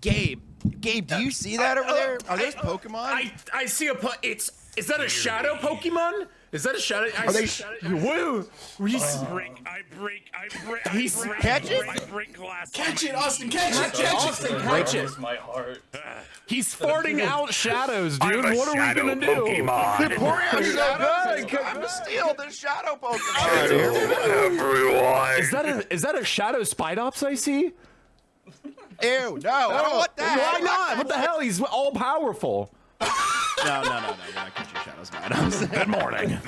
Gabe, do you see that over there? Are those Pokemon? I see a is that a shadow Pokemon? Is that a shadow? Are they? Whoa! I break glass. Catch it, Austin, catch it. Austin, catch it. My heart. He's farting out shadows, dude. I'm a What are we shadow gonna do? Pokemon. They're pouring out shadows. Time to steal the shadow Pokemon. Everyone. Is that a shadow Spidops I see? Ew, no, I don't want that. Why not? What the hell? He's all powerful. No. You're not catching shadows, man. Good morning.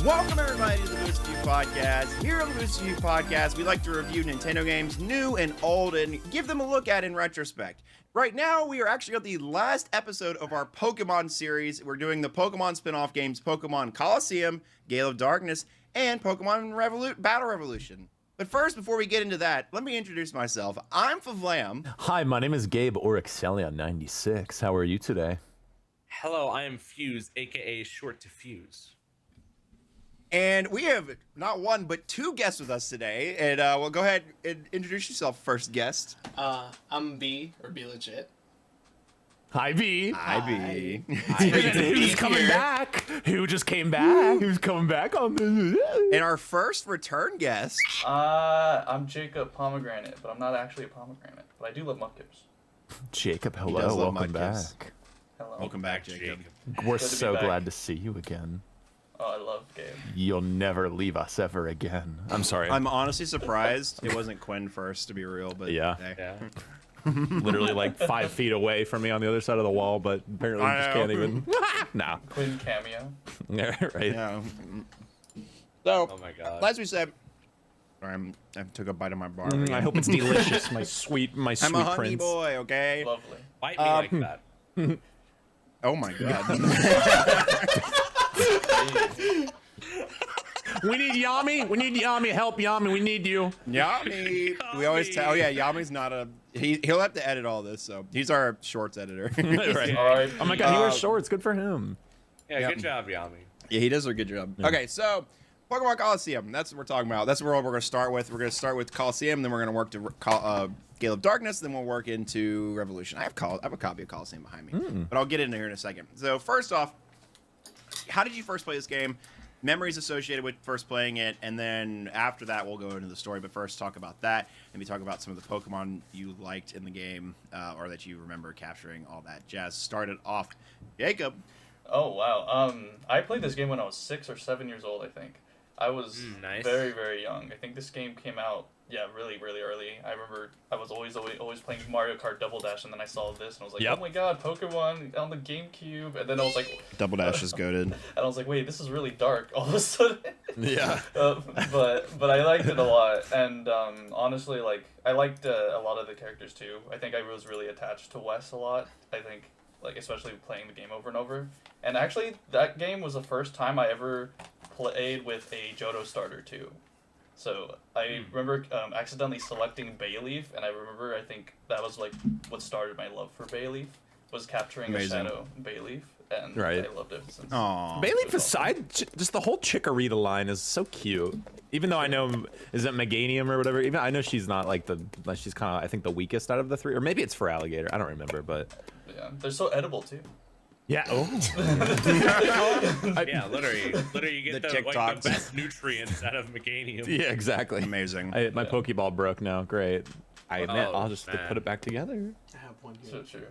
Welcome everybody to the Boost You Podcast. Here on the Boost You Podcast, we like to review Nintendo games, new and old, and give them a look at in retrospect. Right now, we are actually on the last episode of our Pokemon series. We're doing the Pokemon spin-off games, Pokemon Colosseum, Gale of Darkness, and Pokemon Battle Revolution. But first, before we get into that, let me introduce myself. I'm Favlam. Hi, my name is Gabe or Excelia96. How are you today? Hello, I am Fuse, aka Short to Fuse. And we have not one, but two guests with us today. And well, go ahead and introduce yourself, first guest. I'm B, or B legit. Hi, B. Hi, B. Who's coming back? Who just came back? Who's coming back on this? And our first return guest. I'm Jacob Pomegranate, but I'm not actually a pomegranate. But I do love Mudkips. Jacob, does hello. love Welcome Mudkips. back. Hello. Welcome back, Jacob. We're Good to be so back. glad to see you again. Oh, I love Gabe. You'll never leave us ever again. I'm sorry. I'm honestly surprised it wasn't Quinn first, to be real. But Yeah. hey. Yeah. Literally like 5 feet away from me on the other side of the wall, but apparently I just know. can't even. Nah. Quinn cameo. Right. Yeah. So, Oh my god. as we said, sorry, I took a bite of my bar. I hope it's delicious, my sweet I'm a honey prince. boy, okay? Lovely. Bite me like that. Oh my god. We need Yami. We need Yami. Help, Yami. We need you. Yami. We always tell. Oh yeah, Yami's not a. He'll have to edit all this, so he's our shorts editor. Right. All right. Oh my god, he wears shorts. Good for him. Yeah, Yep. good job, Yami. Yeah, he does a good job. Okay, so Pokemon Colosseum. That's what we're talking about. That's where we're going to start with. We're going to start with Colosseum, then we're going to work to Gale of Darkness, then we'll work into Revolution. I have a copy of Colosseum behind me, but I'll get into here in a second. So first off, how did you first play this game? Memories associated with first playing it, and then after that we'll go into the story. But first, talk about that, and we talk about some of the Pokemon you liked in the game, or that you remember capturing. All that jazz. Started off, Jacob. Oh wow. I played this game when I was 6 or 7 years old. I think I was Nice. very, very young. I think this game came out really, really early. I remember I was always playing Mario Kart Double Dash, and then I saw this, and I was like, Yep. oh my god, Pokemon on the Gamecube, and then I was like, Double Dash is goated. and I was like, wait, this is really dark all of a sudden. Yeah. But I liked it a lot, and honestly, like I liked a lot of the characters too. I think I was really attached to Wes a lot. I think, like especially playing the game over and over. And actually, that game was the first time I ever played with a Johto starter too. So I remember accidentally selecting Bayleaf, and I think that was like what started my love for Bayleaf, was capturing Amazing. a Shadow Bayleaf, and Right. I loved it since. Aww. Bayleaf aside, just the whole Chikorita line is so cute. Even though I know, is it Meganium or whatever? Even I know she's not she's kind of, I think, the weakest out of the three, or maybe it's for Alligator. I don't remember, but Yeah, they're so edible too. yeah. Oh. Yeah, literally you get The the TikToks. best nutrients out of Meganium. Yeah, exactly. Amazing. My Pokeball broke now. Great. I'll just man. put it back together. I have one So here. true.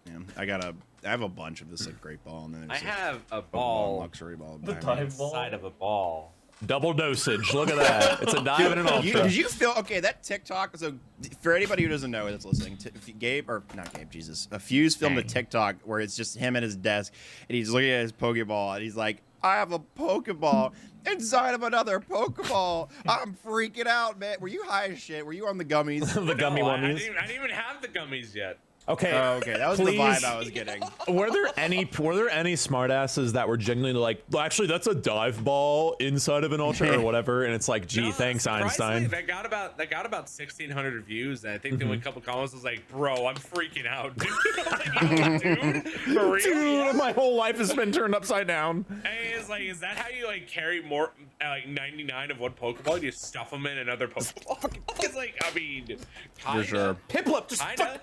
Yeah, I have a bunch of this like great ball, and then I there's have a Pokemon ball luxury ball. The behind me. dive ball. inside of a ball. Double dosage. Look at that. It's a dive and an ultra. Did you feel okay? That TikTok. So for anybody who doesn't know that's listening, Gabe or not Gabe, Jesus, Fuse filmed a TikTok where it's just him at his desk and he's looking at his Pokeball and he's like, I have a Pokeball inside of another Pokeball. I'm freaking out, man. Were you high as shit? Were you on the gummies? The gummy I ones. didn't even have the gummies yet. Okay. Oh, okay, that was the vibe I was getting. Were there any smartasses that were genuinely like, well, actually, that's a dive ball inside of an ultra or whatever, and it's like, gee, No, thanks, surprisingly, Einstein. That got about 1,600 reviews, and I think the only couple comments was like, "Bro, I'm freaking out, dude. Like, dude, for real?" Dude, my whole life has been turned upside down. Hey, it's like, is that how you like carry more like 99 of one Pokeball? You stuff them in another Pokeball? It's like, I mean, kinda, For sure. Piplup, just kinda.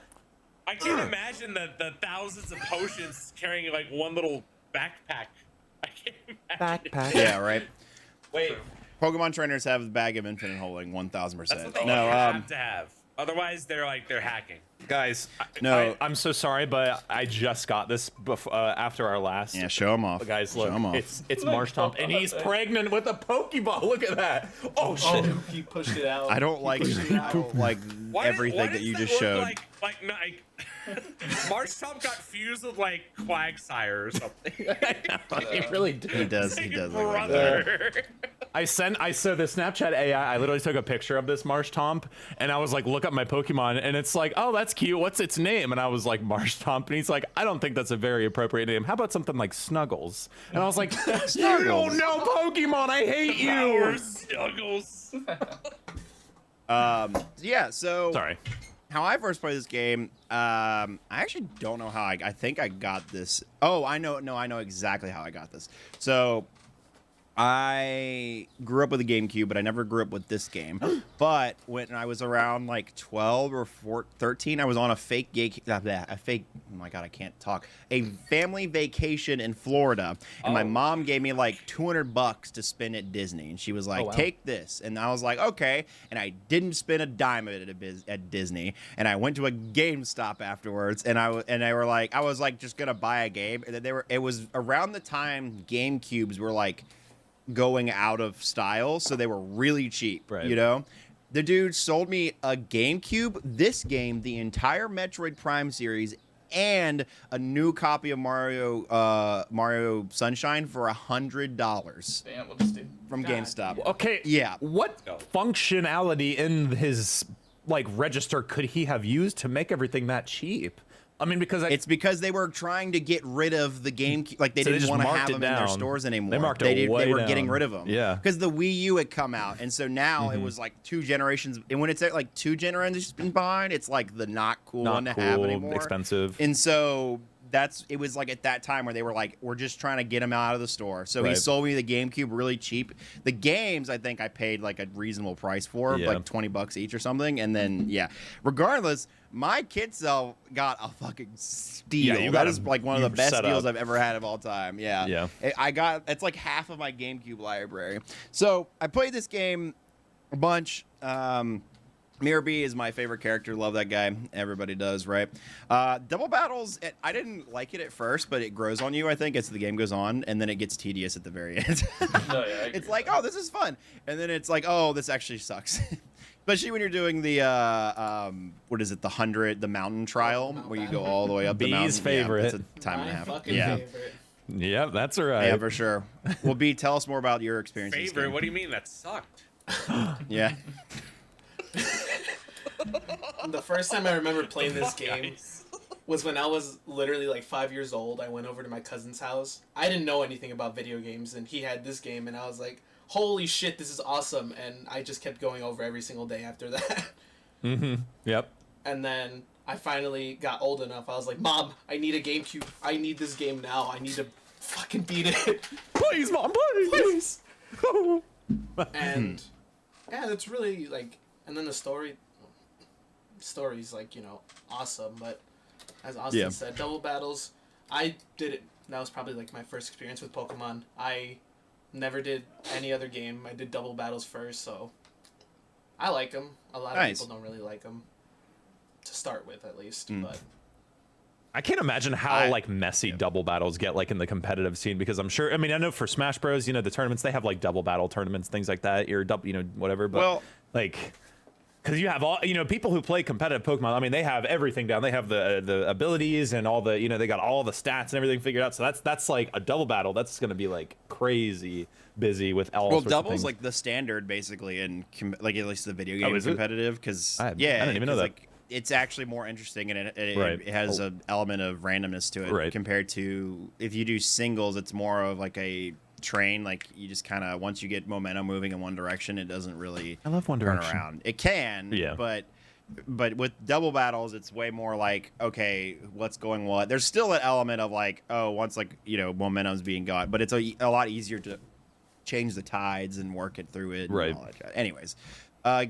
I can't imagine the thousands of potions carrying like one little backpack. I can't imagine. backpack. Yeah, right. Wait, Pokemon trainers have the bag of infinite holding, 1,000%. that's what they No, have to have. Otherwise, they're hacking. Guys, No. I'm so sorry, but I just got this after our last. yeah, show them off. Guys, show look, 'em off. it's Marshtomp, and he's pregnant with a Pokeball. Look at that. Oh shit. Oh, he pushed it out. I don't like everything that you does just look showed. Like Marshtomp got fused with like Quagsire or something. He really did. He does. Like He his does look like that. brother. I saw the Snapchat AI. I literally took a picture of this Marshtomp, and I was like, look up my Pokemon, and it's like, oh, that's cute. What's its name? And I was like, Marshtomp, and he's like, I don't think that's a very appropriate name. How about something like Snuggles? And I was like, you don't know Pokemon. I hate Power you. Snuggles. Yeah. So Sorry. how I first played this game, I actually don't know how I think I got this. Oh, I know. No, I know exactly how I got this. So I grew up with a Gamecube, but I never grew up with this game. But when I was around like 12 or 13, I was on a fake oh my God, I can't talk. A family vacation in Florida. And my mom gave me like $200 to spend at Disney. And she was like, wow. take this. And I was like, okay. And I didn't spend a dime of it at Disney. And I went to a GameStop afterwards. And I was like, just going to buy a game. And then it was around the time GameCubes were like going out of style, so they were really cheap, Right. you know. The dude sold me a GameCube, this game, the entire Metroid Prime series, and a new copy of Mario Sunshine for $100 Damn, what's dude? from God. GameStop. Okay. Yeah. What functionality in his like register could he have used to make everything that cheap? I mean, because It's because they were trying to get rid of the GameCube. Like, they So they didn't just want to marked have it them in their down. stores anymore. They marked it They way were down. getting rid of them. Yeah. Because the Wii U had come out. And so now it was like 2 generations. And when it's at like 2 generations behind, it's like the not cool not one to cool, have anymore. expensive. And so it was like at that time where they were like, we're just trying to get them out of the store. So he Right. sold me the GameCube really cheap. The games, I think I paid like a reasonable price for, Yeah. like $20 each or something. And then, yeah, regardless, my kid cell got a fucking steal. Yeah, you That got is a- like one of you the best set deals up. I've ever had of all time. Yeah. Yeah. It's like half of my GameCube library. So I played this game a bunch. Mirror B is my favorite character. Love that guy. Everybody does, right? Double battles. I didn't like it at first, but it grows on you. I think as the game goes on, and then it gets tedious at the very end. No, yeah, I agree It's with like, that. oh, this is fun, and then it's like, oh, this actually sucks. Especially when you're doing the what is it, the mountain trial, where you go all the way up the mountain. B's favorite. Yeah, it's a time and a My half. fucking Yeah, favorite. Yeah, that's all right. yeah, for sure. Well, B, tell us more about your experience. in this Favorite? game. What do you mean? That sucked. Yeah. The first time I remember playing this game was when I was literally like 5 years old. I went over to my cousin's house. I didn't know anything about video games, and he had this game, and I was like, holy shit, this is awesome. And I just kept going over every single day after that. Yep. And then I finally got old enough. I was like, Mom, I need a GameCube. I need this game now. I need to fucking beat it. Please, Mom, please. And yeah, it's really like, and then the story's like, you know, awesome. But as Austin Yeah. said, double battles, I did it. That was probably like my first experience with Pokemon. I never did any other game. I did double battles first, so I like them. A lot of Nice. people don't really like them, to start with at least. Mm. But I can't imagine how like messy double battles get like in the competitive scene, because I'm sure, I mean, I know for Smash Bros, you know, the tournaments, they have like double battle tournaments, things like that, or double, you know, whatever, but Well, like, because you have all, people who play competitive Pokemon. I mean, they have everything down. They have the abilities and all the, they got all the stats and everything figured out. So that's like a double battle. That's gonna be like crazy busy with all. Well, sorts of double's things. like the standard basically in like at least the video game is it? competitive because I didn't even know that. Like, it's actually more interesting and Right. it has an element of randomness to it Right. compared to if you do singles. It's more of like a train, like you just kind of once you get momentum moving in one direction, it doesn't really I love One turn Direction. around. It can, Yeah. but with double battles, it's way more like, okay, what's going what? There's still an element of like, oh, once like momentum's being got, but it's a lot easier to change the tides and work it through it. Right. And all that jazz. Anyways,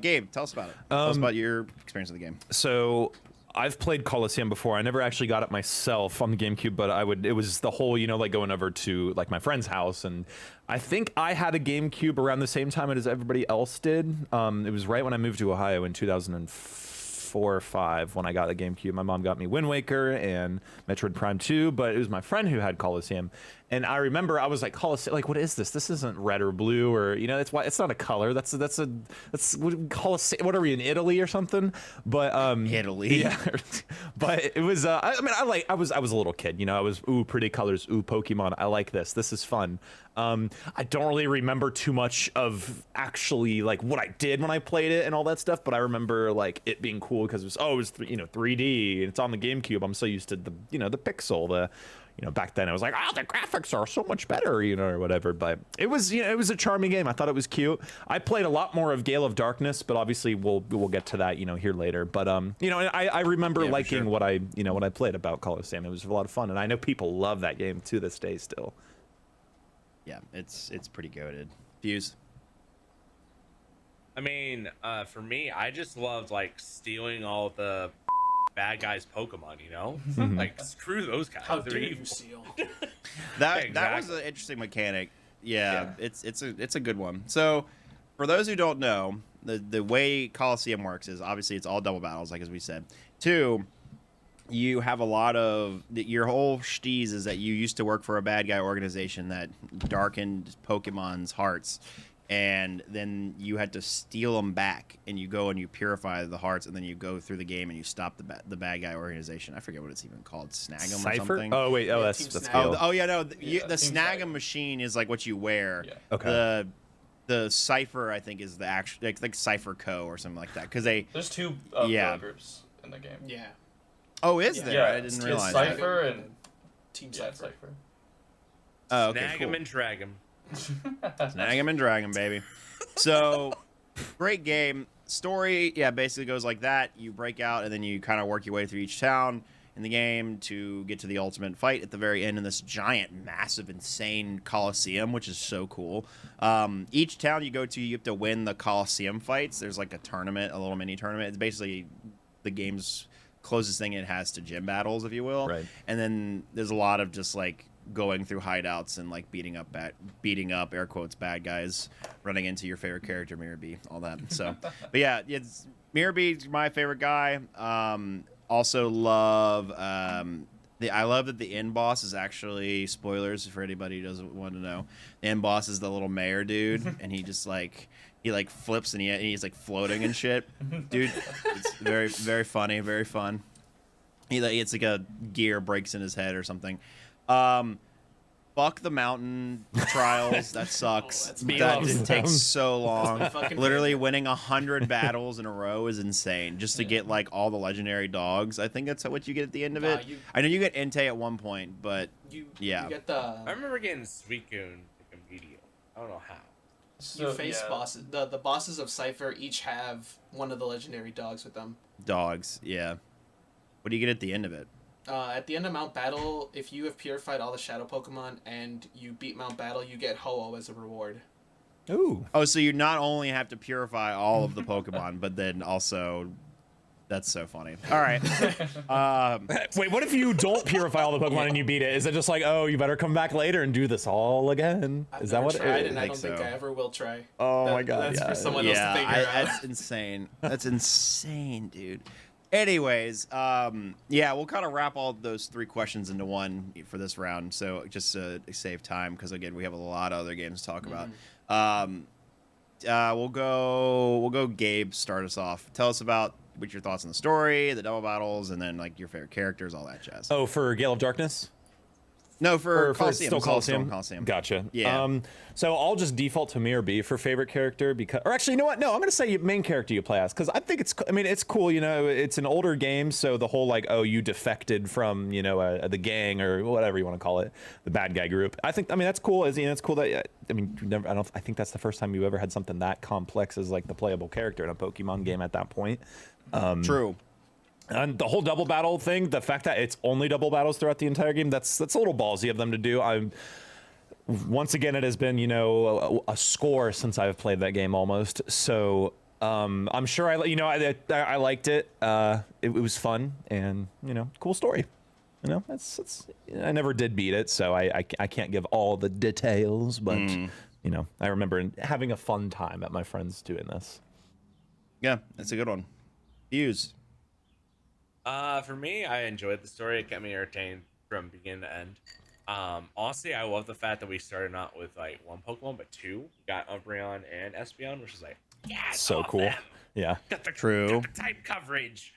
Gabe, tell us about it. Tell us about your experience with the game. So I've played Colosseum before. I never actually got it myself on the GameCube, but it was the whole, like going over to like my friend's house. And I think I had a GameCube around the same time as everybody else did. It was right when I moved to Ohio in 2004 or 5 when I got a GameCube. My mom got me Wind Waker and Metroid Prime 2, but it was my friend who had Colosseum. And I remember I was like, Colosseum, like, what is this? This isn't red or blue or, it's why it's not a color. That's Colosseum. What are we in Italy or something? But Italy. Yeah. But it was I was a little kid, I was pretty colors, Pokemon. I like this. This is fun. I don't really remember too much of actually like what I did when I played it and all that stuff, but I remember like it being cool because it was 3D and it's on the GameCube. I'm so used to the the pixel, back then I was like, the graphics are so much better, or whatever. But it was, it was a charming game. I thought it was cute. I played a lot more of Gale of Darkness, but obviously we'll get to that, here later. But I remember liking sure. what I played about Colosseum. It was a lot of fun, and I know people love that game to this day still. Yeah, it's pretty goated. Fuse. I mean, for me, I just loved like stealing all the bad guys' Pokemon. Like screw those guys. How They're dare evil. you steal? That was Exactly. an interesting mechanic. Yeah, it's a good one. So, for those who don't know, the way Colosseum works is obviously it's all double battles, like as we said. 2, you have a lot of your whole steez is that you used to work for a bad guy organization that darkened Pokemon's hearts, and then you had to steal them back, and you go and you purify the hearts, and then you go through the game and you stop the bad guy organization. I forget what it's even called, snag 'em or Cypher? something. Oh wait, Yeah, that's Team that's Snag. Gale. Oh yeah, no, the Team snag 'em Cypher. machine is like what you wear. Yeah. Okay. The Cypher, I think, is the actual like Cypher Co. or something like that. Because they. There's 2 Yeah. groups in the game. Yeah. Oh, is Yeah. there? Yeah, I didn't it's realize. Cypher that. Cypher and Team yeah, Cypher. Cypher. Oh, okay, Snag cool. 'em and drag 'em. Snag 'em and drag 'em, baby. So, great game. Story, yeah, basically goes like that. You break out, and then you kind of work your way through each town in the game to get to the ultimate fight at the very end in this giant, massive, insane Colosseum, which is so cool. Each town you go to, you have to win the Colosseum fights. There's like a tournament, a little mini tournament. It's basically the game's closest thing it has to gym battles, if you will. Right. And then there's a lot of just like going through hideouts and like beating up air quotes bad guys, running into your favorite character, Mirabee, all that. So, but yeah, Mirabee's my favorite guy. Also love I love that the end boss is actually, spoilers for anybody who doesn't want to know, the end boss is the little mayor dude, and he just like flips and he's like floating and shit. Dude, it's very, very funny, very fun. It's like a gear breaks in his head or something. Fuck the mountain trials. That sucks. that's That loves it takes them. so long. my fucking Literally favorite. winning 100 battles in a row is insane. Just to get like all the legendary dogs. I think that's what you get at the end of it. I know you get Entei at one point, but You Yeah. get the I remember getting Suicune like immediately. I don't know how. you face bosses. The bosses of Cypher each have one of the legendary dogs with them. dogs, yeah. What do you get at the end of it? At the end of Mount Battle, if you have purified all the Shadow Pokemon and you beat Mount Battle, you get Ho-Oh as a reward. Ooh. Oh, so you not only have to purify all of the Pokemon, but then also, that's so funny. All right. Wait, what if you don't purify all the Pokemon and you beat it? Is it just like, oh, you better come back later and do this all again? I've Is that never what? tried, and I think don't think so. I ever will try. Oh my God, That's yeah. for someone else to Yeah, figure out. that's insane. That's insane, dude. Anyways, yeah, we'll kind of wrap all those 3 questions into one for this round. So just to save time, because again, we have a lot of other games to talk about. we'll go Gabe, start us off. Tell us about what your thoughts on the story, the double battles, and then like your favorite characters, all that jazz. Oh, for Gale of Darkness? No, for Or Colosseum. still It's all Colosseum? Colosseum. Gotcha. Yeah. So I'll just default to Mir B for favorite character because, or actually, you know what? No, I'm gonna say main character you play as because I think it's cool. You know, it's an older game, so the whole like, oh, you defected from the gang or whatever you want to call it, the bad guy group. I mean that's cool. It's cool that I think that's the first time you ever had something that complex as like the playable character in a Pokemon game at that point. True. And the whole double battle thing, the fact that it's only double battles throughout the entire game, that's a little ballsy of them to do. Once again, it has been, a score since I've played that game almost. So I'm sure I liked it. It was fun and, cool story. I never did beat it, so I can't give all the details, but, I remember having a fun time at my friends doing this. Yeah, that's a good one. Views. For me, I enjoyed the story. It kept me entertained from beginning to end. Honestly, I love the fact that we started not with like one Pokemon, but two. We got Umbreon and Espeon, which is like, yeah, So cool. Them. Yeah. Got the True. type coverage.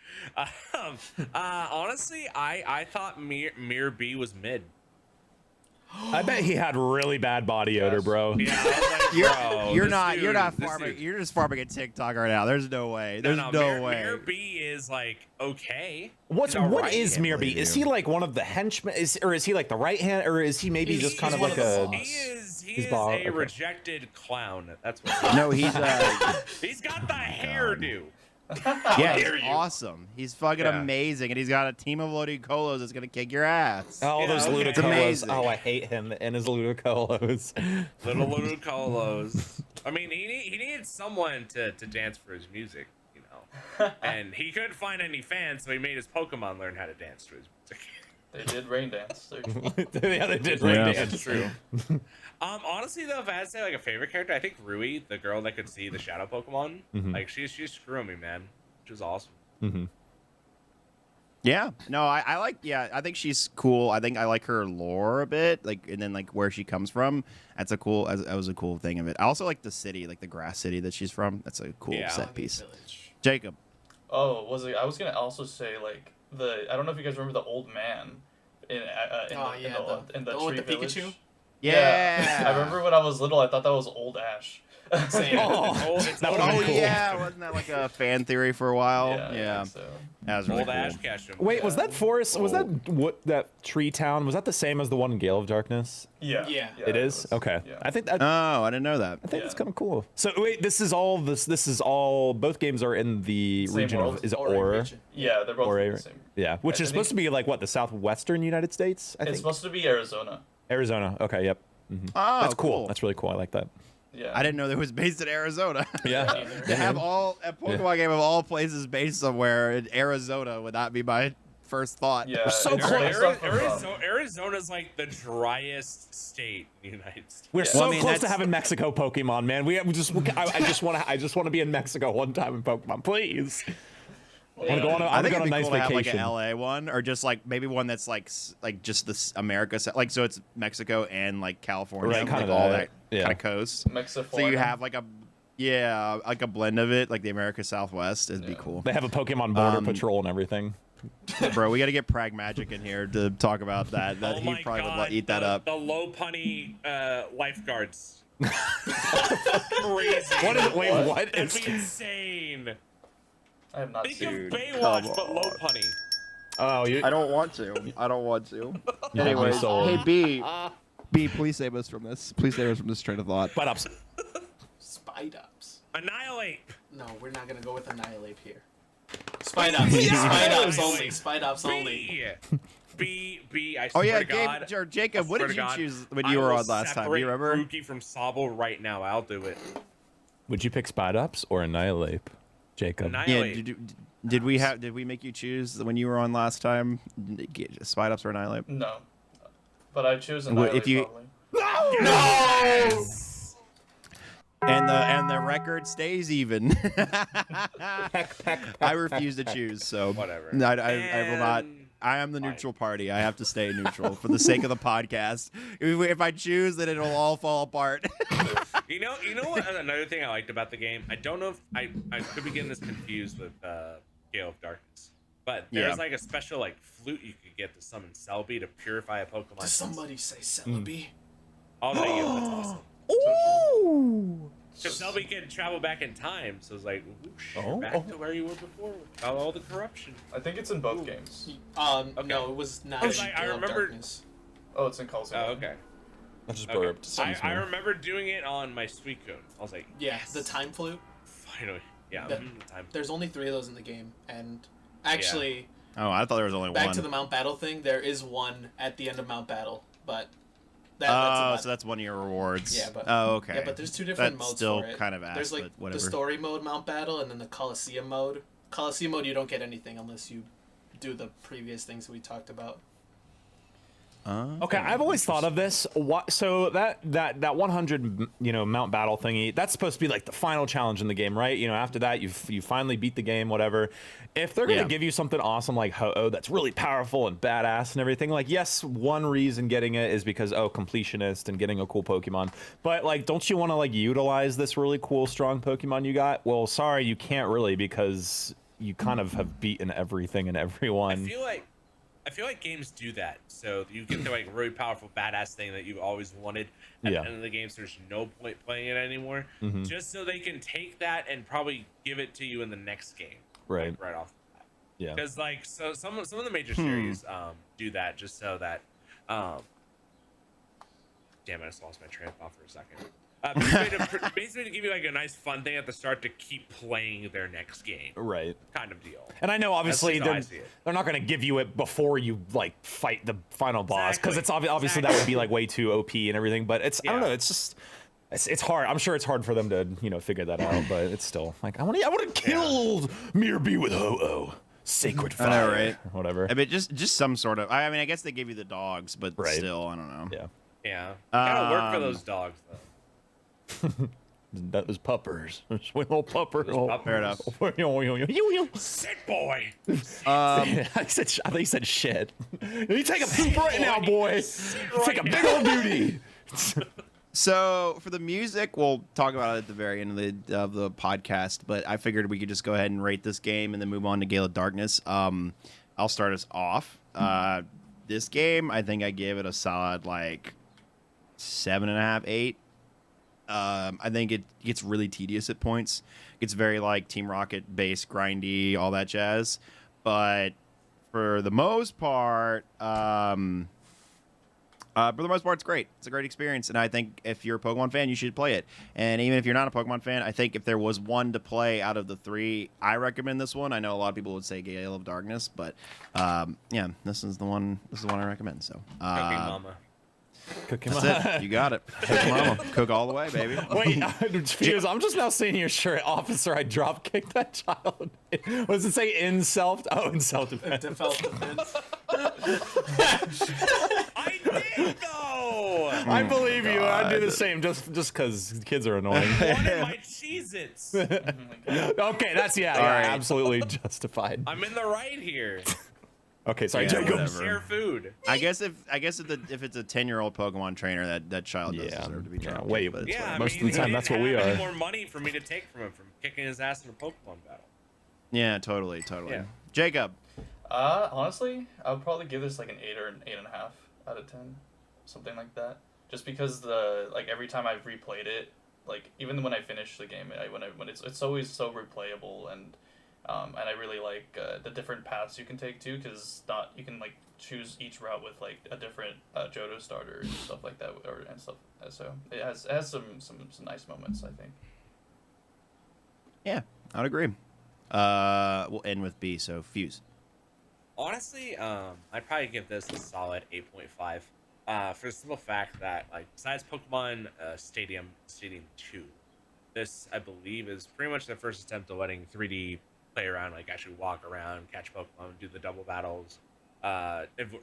Honestly, I thought Mir B was mid. I bet he had really bad body odor, bro. Yeah, I was like, bro, You're this not dude- farming. this dude- You're just farming a TikTok right now. There's no way. There's no way. Mir B is like okay. What He's all right. is Can't Mir B? believe Is you. he like one of the henchmen? Or is he like the right hand? Or is he maybe just kind of he's like one of the a? boss. He is okay. a rejected clown. That's what. No, he's He's got the hairdo. yeah, he's dare you. awesome. He's fucking Yeah. amazing, and he's got a team of Ludicolo that's gonna kick your ass. Oh, Yeah, those okay. It's Ludicolos. amazing. Oh, I hate him and his Ludicolos. Little Ludicolo. I mean, he needed someone to dance for his music, and he couldn't find any fans, so he made his Pokemon learn how to dance to his music. They did rain dance. Yeah, they did. Yeah. Right That's true. Honestly though, if I had to say like a favorite character, I think Rui, the girl that could see the shadow Pokemon, like she's screwing me, man. Which was awesome. Mm-hmm. Yeah, no, I like. Yeah, I think she's cool. I think I like her lore a bit, like, and then like where she comes from. That's a cool. That was a cool thing of it. I also like the city, like the grass city that she's from. That's a cool Yeah. set piece. Village. Jacob. Oh, was it? I was gonna also say like I don't know if you guys remember the old man in the one with tree the village. Pikachu? Yeah. I remember when I was little, I thought that was old Ash. Same. That would've Oh been cool. yeah, wasn't that like a fan theory for a while? Yeah. I think so. That was really Old cool. Ash Ketchum. Wait, was that forest? Was Oh. that tree town? Was that the same as the one in Gale of Darkness? Yeah. Yeah. It is. was. Okay. Yeah. I think that. Oh, I didn't know that. I think Yeah. it's kind of cool. So wait, this is all. Both games are in the Same region world. of. Is it Ori Aura? region. Yeah, they're both Or the same. Yeah, which I is supposed to think- be like what, the southwestern United States? I It's think. supposed to be Arizona. Arizona. Okay. Yep. Oh, That's cool. That's really cool. I like that. Yeah. I didn't know that it was based in Arizona. Yeah. To have a Pokemon game of all places based somewhere in Arizona would not be my first thought. Yeah. We're so it's close. based off of, Arizona's like the driest state in the United States. We're Yeah. so Well, I mean, close to that's- having Mexico Pokemon, man. I just want to be in Mexico one time in Pokemon, please. I want to go on I think a it'd be nice cool to have like vacation. an LA one, or just like maybe one that's like just this America, like so it's Mexico and like California, Right, like kinda all that, that yeah. kind of coast. Mexifornia. So you have like like a blend of it, like the America Southwest. It'd be cool, They have a Pokemon border Um, patrol and everything. bro. We got to get Pragmagic in here to talk about that. That Oh he my probably God, would eat that up. The low punny lifeguards. Crazy. What That'd is? be insane. I have not Think seen. of Baywatch, but low punny. Oh, you. I don't want to. I don't want to. You have me sold. hey B, please save us from this. Please save us from this train of thought. Butt ups. Spidops. Annihilate. No, we're not gonna go with Annihilate here. Spidops. Spidops only. Spidops only. B. I Oh swear yeah, to God. Gabe or Jacob, what swear did to you God, choose when I you were will on last time? Do you separate remember? Grookey from Sobble right now. I'll do it. Would you pick Spot Ups or Annihilate, Jacob? Yeah, Annihilate. did we make you choose when you were on last time? Spite Ups or Annihilate? No. But I choose Well, Annihilate if you- probably. Yes! And the record stays even. I refuse to choose, so Whatever. No, I will not. And- I am the Fine. neutral party. I have to stay neutral for the sake of the podcast. If I choose, then it'll all fall apart. You know what? Another thing I liked about the game. I don't know if I could be getting this confused with Gale of Darkness, but there's like a special like flute you could get to summon Celebi to purify a Pokemon. Does somebody say Celebi? Oh, thank you. That's awesome. Ooh. Because Celebi can travel back in time, so it's like, whoosh, you're back to where you were before without all the corruption. I think it's in both games. No, it was not. I remember. Oh, it's in Colosseum. Oh, okay. I just burped. I remember doing it on my Sweet Code. I was like, yes, the time flute. Finally, yeah. The time flute. There's only 3 of those in the game, and actually, oh, I thought there was only one. Back to the Mount Battle thing. There is one at the end of Mount Battle, but that's so that's one of your rewards. Yeah, but okay. Yeah, but there's 2 different that's modes still for it. kind of ass, There's like but whatever. the story mode Mount Battle, and then the Colosseum mode. Colosseum mode, you don't get anything unless you do the previous things we talked about. Okay, I've always thought of this. So that 100 Mount Battle thingy, that's supposed to be like the final challenge in the game, right? After that you finally beat the game, whatever. If they're gonna give you something awesome like Ho-Oh that's really powerful and badass and everything, like yes, one reason getting it is because completionist and getting a cool Pokemon. But like, don't you want to like utilize this really cool strong Pokemon you got? Well, sorry, you can't really because you kind of have beaten everything and everyone. I feel like games do that, so you get the like really powerful badass thing that you always wanted at the end of the game. So there's no point playing it anymore, just so they can take that and probably give it to you in the next game, right off the bat. Yeah, because like some of the major series do that just so that damn it, I just lost my train of thought for a second. Basically to give you like a nice fun thing at the start to keep playing their next game, right? Kind of deal. And I know obviously they're not going to give you it before you like fight the final boss because it's obviously that would be like way too OP and everything. But it's I don't know. It's just it's hard. I'm sure it's hard for them to figure that out. But it's still like I want to kill Mirby with Ho-Oh. Sacred fire, I know, right? Or whatever. I mean, just some sort of. I mean, I guess they give you the dogs, but still, I don't know. Yeah. Gotta work for those dogs though. That was puppers. Little pupper. Fair enough. Sit boy. I think he said shit. You take a poop right now, boy. Take a big old duty. So for the music, we'll talk about it at the very end of the podcast. But I figured we could just go ahead and rate this game and then move on to Gale of Darkness. I'll start us off. This game, I think I gave it a solid like 7.5, 8. I think it gets really tedious at points. It gets very like Team Rocket based, grindy, all that jazz. But for the most part, it's great. It's a great experience, and I think if you're a Pokemon fan, you should play it. And even if you're not a Pokemon fan, I think if there was one to play out of the 3, I recommend this one. I know a lot of people would say Gale of Darkness, but this is the one. This is the one I recommend. So, Cooking Mama. Cooking That's it. You got it. Cook mama. Cook all the way, baby. Wait, Fuse, I'm just now seeing your shirt. Officer, I drop kicked that child. What does it say? In self? Oh, in self-defense. Self-defense. I did though. I believe you. I do the same just because kids are annoying. I wanted my Cheez-Its. Okay, that's absolutely justified. I'm in the right here. Okay, sorry, Yeah, Jacob. whatever. Share food. I guess if it's a 10-year-old Pokemon trainer, that child does deserve to be trained. Wait, but it's Yeah, fine. I Most mean, of the time, he that's what didn't we have any are. more money for me to take from him from kicking his ass in a Pokemon battle. Yeah, totally. Yeah. Jacob. Honestly, I would probably give this like an 8 or an 8.5 out of 10, something like that. Just because every time I've replayed it, like even when I finish the game, when it's always so replayable and I really like the different paths you can take too, because you can like choose each route with like a different Johto starter and stuff like that, and stuff. So it has some nice moments, I think. Yeah, I'd agree. We'll end with B. So Fuse. Honestly, I'd probably give this a solid 8.5. For the simple fact that, like, besides Pokemon Stadium 2, this I believe is pretty much the first attempt at letting 3D play around, like actually walk around, catch Pokemon, do the double battles,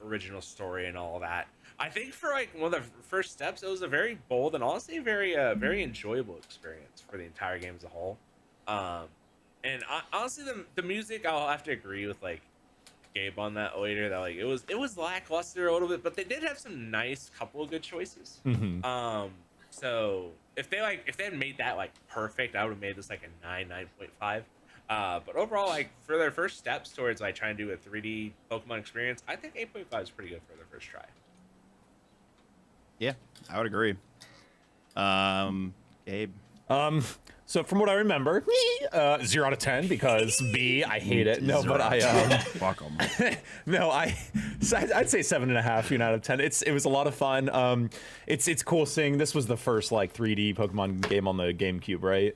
original story, and all that. I think for like one of the first steps, it was a very bold and honestly very enjoyable experience for the entire game as a whole. And honestly, the music, I'll have to agree with like Gabe on that later. That like it was lackluster a little bit, but they did have some nice couple of good choices. So if they had made that like perfect, I would have made this like a 9.5. But overall, like for their first steps towards like trying to do a 3D Pokemon experience, I think 8.5 is pretty good for their first try. Yeah, I would agree. Gabe. So from what I remember, 0 out of 10 because B, I hate it. No, but I Fuck 'em. no, I'd say 7.5 out of 10. It was a lot of fun. It's cool seeing this was the first like 3D Pokemon game on the GameCube, right?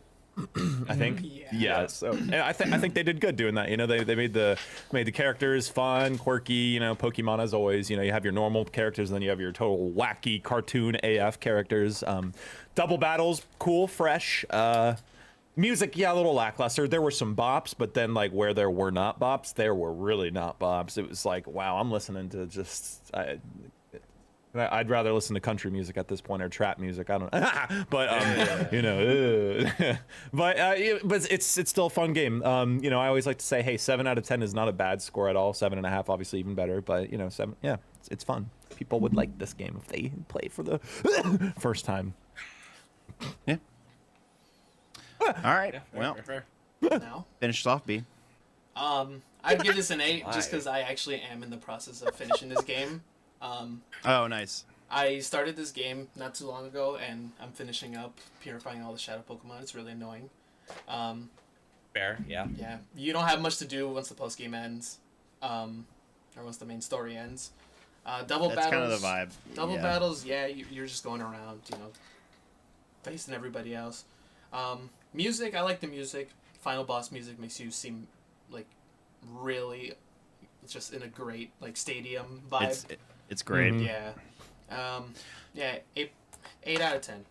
I think. Yeah. So and I think they did good doing that. You know, they made the characters fun, quirky. You know, Pokemon as always. You know, you have your normal characters, and then you have your total wacky cartoon AF characters. Double battles, cool, fresh. Music, yeah, a little lackluster. There were some bops, but then like where there were not bops, there were really not bops. It was like, wow, I'm listening to just. I'd rather listen to country music at this point or trap music. I don't know, but you know, but it's still a fun game. You know, I always like to say, hey, 7 out of 10 is not a bad score at all. 7.5, obviously, even better. But you know, 7, yeah, it's fun. People would like this game if they play for the first time. Yeah. All right. Yeah, Well, fair. Now, finished off, B. I'd give this an 8 just because I actually am in the process of finishing this game. Oh, nice. I started this game not too long ago, and I'm finishing up purifying all the shadow Pokemon. It's really annoying. Fair, yeah. Yeah, you don't have much to do once the post game ends, or once the main story ends. Double That's battles. kind of the vibe. Double yeah. battles, yeah, you're just going around, you know, facing everybody else. Music, I like the music. Final boss music makes you seem like really just in a great like stadium vibe. It's great. Mhm. Yeah. Yeah, 8 out of 10.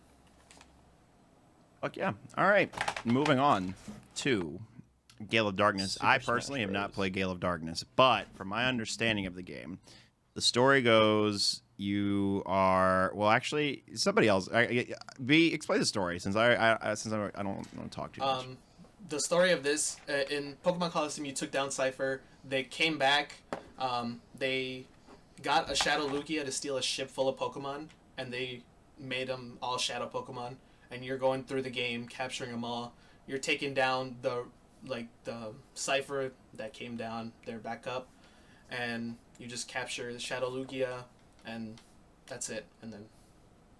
Fuck yeah. All right. Moving on to Gale of Darkness. Super I personally Smash have not Bros. played Gale of Darkness, but from my understanding of the game, the story goes you are actually somebody else. Explain the story since I don't want to talk too much. The story of this in Pokemon Colosseum, you took down Cypher. They came back. They got a Shadow Lugia to steal a ship full of Pokemon, and they made them all Shadow Pokemon. And you're going through the game, capturing them all. You're taking down the Cypher that came down. They're back up, and you just capture the Shadow Lugia, and that's it. And then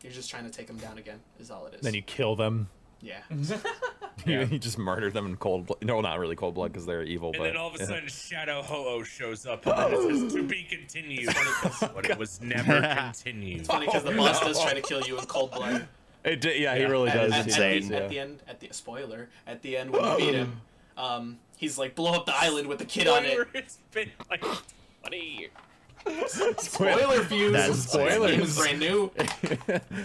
you're just trying to take them down again. Is all it is. Then you kill them. Yeah. You just murder them in cold blood. No, not really cold blood because they're evil. And but then all of a yeah. sudden, Shadow Ho-Oh shows up, and then it says, to be continued. But it was never continued. It's funny because the boss does try to kill you in cold blood. Yeah, he really does. At Yeah. the end, spoiler, at the end when you beat him, he's like, blow up the island with the kid on it. It's been like 20 years. Spoiler fuse. That's spoilers. It was brand new.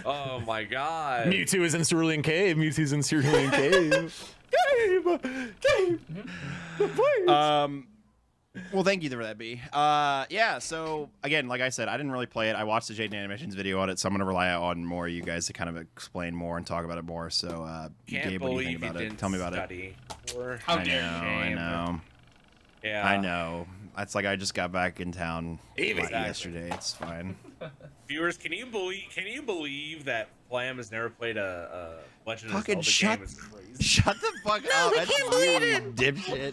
Oh my god. Mewtwo is in Cerulean Cave. Mewtwo's in Cerulean Cave. Well, thank you for that, B. Yeah, so, again, like I said, I didn't really play it. I watched the Jaden Animations video on it, so I'm going to rely on more of you guys to kind of explain more and talk about it more. So, Can't Gabe, what do you think believe about it? didn't Tell me about it. study. How I dare you. I know. Yeah. I know. It's like I just got back in town Exactly. yesterday. It's fine. Viewers, can you believe that Flam has never played a Legend of Fucking Zelda shut- game? It's crazy. Shut the fuck up. we That's can't believe you, it. dipshit.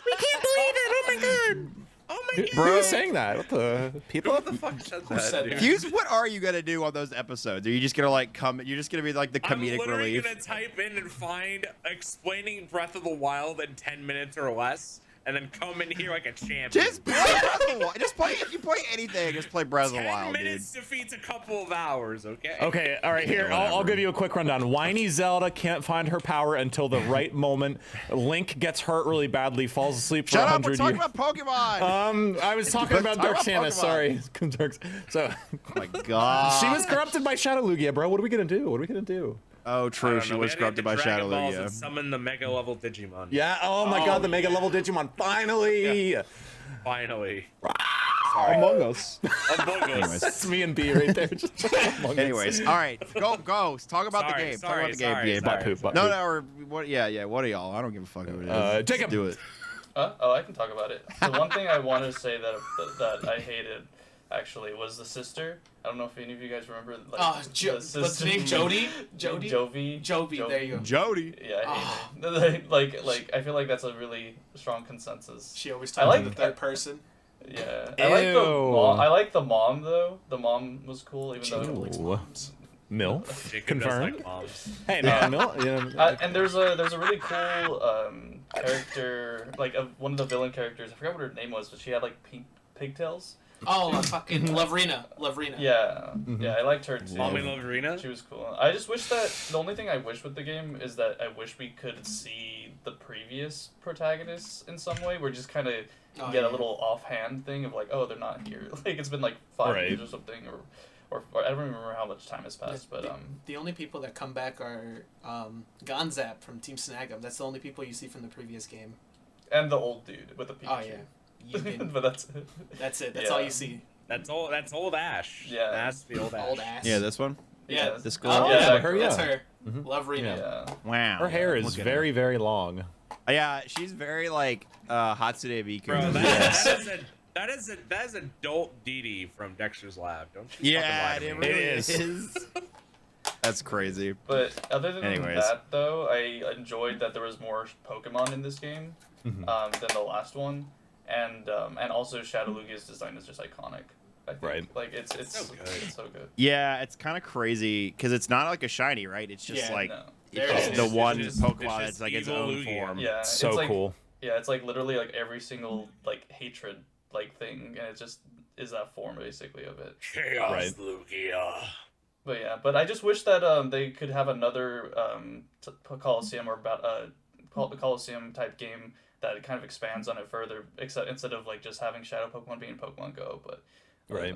We can't believe it. Oh my god. Oh my god. Bro, who's saying that? What the people? What the fuck said that, said dude? that? Fuse, what are you gonna do on those episodes? Are you just gonna like come? You're just gonna be like the I'm comedic literally relief? gonna type in and find explaining Breath of the Wild in 10 minutes or less, and then come in here like a champion. Just play Breath of the Wild. Just play. If you play anything, just play Breath of the 10 Wild, dude. minutes defeats a couple of hours, okay? Okay, all right, here, I'll whatever. give you a quick rundown. Whiny Zelda can't find her power until the right moment. Link gets hurt really badly, falls asleep for Shut up. We're 100 talking years. about Pokemon. I was talking about Talk Dark about Samus, Pokemon. sorry. So, Oh my god. she was corrupted by Shadow Lugia, bro. What are we gonna do? What are we gonna do? Oh, I true. don't She know, we was had to corrupted get by the Shadow Dragon Balls and Lugia. summon the Mega Level Digimon. Yeah, oh my god, the Mega Level Digimon, finally! Finally. Among Us. Among Us. Anyways. That's me and B right there. Just Among Us. Anyways, all right. Go. Talk about the Sorry, game. sorry, Talk about the game, sorry, Gabe. sorry. Butt poop, butt No, poop. no, or what? Yeah. What are y'all? I don't give a fuck who it is. Jacob. Just do it. Oh, I can talk about it. The one thing I want to say that I hated actually was the sister. I don't know if any of you guys remember. Like, What's her name? Jody? Jovi. There you go. Jody. Yeah, I hate her. like I feel like that's a really strong consensus. She always I talks like in the third person. Yeah, Ew. I like the mom though. The mom was cool, even Jacob though. likes moms. MILF. Jacob Confirmed. does like moms. Hey, no, MILF. Yeah. And there's a really cool character, like one of the villain characters. I forgot what her name was, but she had like pink pigtails. Oh, fucking Lovrina. Yeah, yeah, I liked her too. Mommy Loverina? She was cool. I just wish that the only thing I wish with the game is that I wish we could see the previous protagonists in some way. We're just kind of get a little offhand thing of like, oh, they're not here. Like it's been like 5 Right. years or something, or I don't remember how much time has passed, but The only people that come back are Gonzap from Team Snag'em. That's the only people you see from the previous game. and the old dude with the Pikachu. Oh, yeah. But that's it. That's it. That's Yeah. all you see. That's old Ash. Yeah. That's the old Ash. Old ass. Yeah, this one. Yeah. This girl. Oh, Yeah, yeah, her, that's yeah. her. Mhm. Lovrina. Yeah. Wow. Her hair is Look at very, very long. Yeah, she's very like Hatsune Miku. Bro, Yes. that is adult Dee Dee from Dexter's Lab. Don't you Yeah, fucking it lie to me. really is. is. That's crazy. But other than Anyways. that, though, I enjoyed that there was more Pokemon in this game than the last one, and also Shadow Lugia's design is just iconic. I think. Right. Like it's So good. It's so good. Yeah, it's kind of crazy because it's not like a shiny, right? It's just Yeah, like No. There it's it the is. one It's just- Pokemon it's that's just like its evil own Lugia. form. Yeah. So it's like, cool. Yeah, it's like literally like every single like hatred like thing, and it just is that form basically of it. Chaos Right. Lugia. But yeah, but I just wish that they could have another Colosseum or Colosseum type game that kind of expands on it further, except instead of like just having Shadow Pokemon being Pokemon Go, but Right.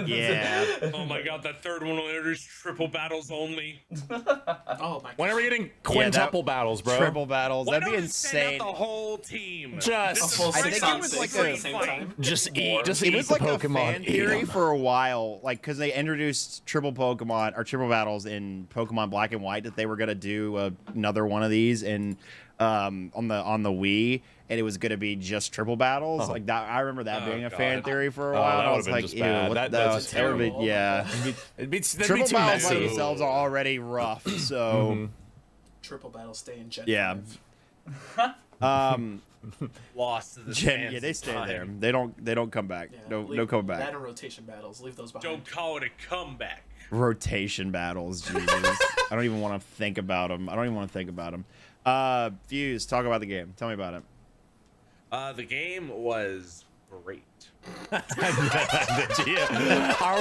Yeah. Oh my god, that third one will introduce triple battles only. Oh, my When are we God. getting quintuple battles, bro? Triple battles. Why That'd be don't we send insane. out the whole team? Just- This is A full I great think six it on was six like at a the same fight. time. Just eat It was like the a Pokemon. fan theory for a while, like because they introduced triple Pokemon or triple battles in Pokemon Black and White that they were gonna do another one of these in on the Wii, and it was gonna be just triple battles. Like that, I remember that Oh, being a God. fan theory for a Oh, while. that I would've was been like, just ew, bad. what That's the- terrible. yeah. It'd be too Triple battles by messy. themselves are already rough, so Triple battle stay in Gen yeah. 5. Lost to the Gen, sands yeah, they of stay time. there. They don't come back. Yeah, No come back. That and rotation battles. Leave those behind. Don't call it a comeback. Rotation battles, Jesus. I don't even want to think about them. Fuse, talk about the game. Tell me about it. The game was great. Are